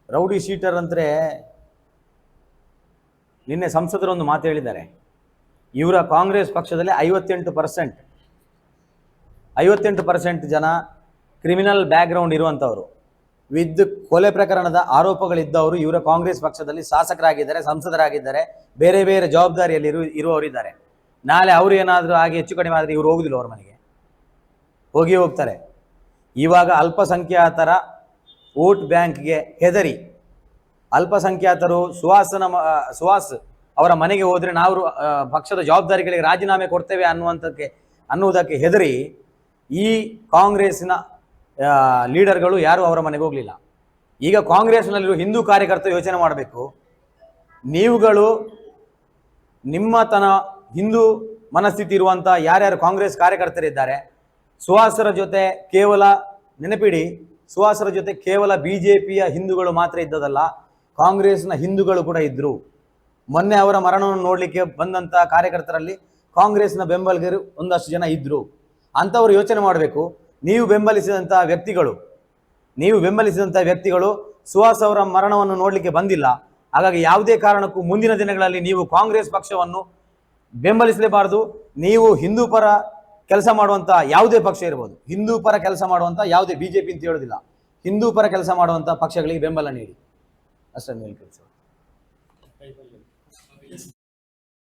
ರೌಡಿ ಶೀಟರ್ ಅಂದರೆ ನಿನ್ನೆ ಸಂಸದರು ಒಂದು ಮಾತು ಹೇಳಿದ್ದಾರೆ. ಇವರ ಕಾಂಗ್ರೆಸ್ ಪಕ್ಷದಲ್ಲಿ 58% ಜನ ಕ್ರಿಮಿನಲ್ ಬ್ಯಾಕ್ಗ್ರೌಂಡ್ ಇರುವಂಥವರು, ಕೊಲೆ ಪ್ರಕರಣದ ಆರೋಪಗಳಿದ್ದವರು ಇವರ ಕಾಂಗ್ರೆಸ್ ಪಕ್ಷದಲ್ಲಿ ಶಾಸಕರಾಗಿದ್ದಾರೆ, ಸಂಸದರಾಗಿದ್ದಾರೆ, ಬೇರೆ ಬೇರೆ ಜವಾಬ್ದಾರಿಯಲ್ಲಿ ಇರುವವರಿದ್ದಾರೆ. ನಾಳೆ ಅವರು ಏನಾದರೂ ಹಾಗೆ ಹೆಚ್ಚು ಕಡಿಮೆ ಆದರೆ ಇವರು ಹೋಗುದಿಲ್ಲ, ಅವ್ರ ಮನೆಗೆ ಹೋಗ್ತಾರೆ. ಇವಾಗ ಅಲ್ಪಸಂಖ್ಯಾತರ ವೋಟ್ ಬ್ಯಾಂಕ್ಗೆ ಹೆದರಿ ಅಲ್ಪಸಂಖ್ಯಾತರು ಸುಹಾಸ್ ಅವರ ಮನೆಗೆ ಹೋದರೆ ನಾವು ಪಕ್ಷದ ಜವಾಬ್ದಾರಿಗಳಿಗೆ ರಾಜೀನಾಮೆ ಕೊಡ್ತೇವೆ ಅನ್ನುವುದಕ್ಕೆ ಹೆದರಿ ಈ ಕಾಂಗ್ರೆಸ್ಸಿನ ಲೀಡರ್ಗಳು ಯಾರು ಅವರ ಮನೆಗೆ ಹೋಗಲಿಲ್ಲ. ಈಗ ಕಾಂಗ್ರೆಸ್ನಲ್ಲಿರುವ ಹಿಂದೂ ಕಾರ್ಯಕರ್ತರು ಯೋಚನೆ ಮಾಡಬೇಕು. ನೀವುಗಳು ನಿಮ್ಮತನ ಹಿಂದೂ ಮನಸ್ಥಿತಿ ಇರುವಂಥ ಯಾರ್ಯಾರು ಕಾಂಗ್ರೆಸ್ ಕಾರ್ಯಕರ್ತರಿದ್ದಾರೆ, ಸುಹಾಸರ ಜೊತೆ ಕೇವಲ ನೆನಪಿಡಿ, ಸುಹಾಸರ ಜೊತೆ ಕೇವಲ BJPಯ ಹಿಂದೂಗಳು ಮಾತ್ರ ಇದ್ದದಲ್ಲ, ಕಾಂಗ್ರೆಸ್ನ ಹಿಂದೂಗಳು ಕೂಡ ಇದ್ದರು. ಮೊನ್ನೆ ಅವರ ಮರಣವನ್ನು ನೋಡಲಿಕ್ಕೆ ಬಂದಂಥ ಕಾರ್ಯಕರ್ತರಲ್ಲಿ ಕಾಂಗ್ರೆಸ್ನ ಬೆಂಬಲಿಗರು ಒಂದಷ್ಟು ಜನ ಇದ್ದರು. ಅಂಥವ್ರು ಯೋಚನೆ ಮಾಡಬೇಕು. ನೀವು ಬೆಂಬಲಿಸಿದಂಥ ವ್ಯಕ್ತಿಗಳು ಸುಹಾಸ್ ಅವರ ಮರಣವನ್ನು ನೋಡಲಿಕ್ಕೆ ಬಂದಿಲ್ಲ. ಹಾಗಾಗಿ ಯಾವುದೇ ಕಾರಣಕ್ಕೂ ಮುಂದಿನ ದಿನಗಳಲ್ಲಿ ನೀವು ಕಾಂಗ್ರೆಸ್ ಪಕ್ಷವನ್ನು ಬೆಂಬಲಿಸಲೇಬಾರದು. ನೀವು ಹಿಂದೂ ಪರ ಕೆಲಸ ಮಾಡುವಂಥ ಯಾವುದೇ ಪಕ್ಷ ಇರ್ಬೋದು, ಹಿಂದೂ ಪರ ಕೆಲಸ ಮಾಡುವಂಥ ಯಾವುದೇ BJP ಅಂತ ಹೇಳೋದಿಲ್ಲ, ಹಿಂದೂ ಪರ ಕೆಲಸ ಮಾಡುವಂಥ ಪಕ್ಷಗಳಿಗೆ ಬೆಂಬಲ ನೀಡಿ. ಅಷ್ಟೇ ಮೇಲ್ ಕೆಲಸ.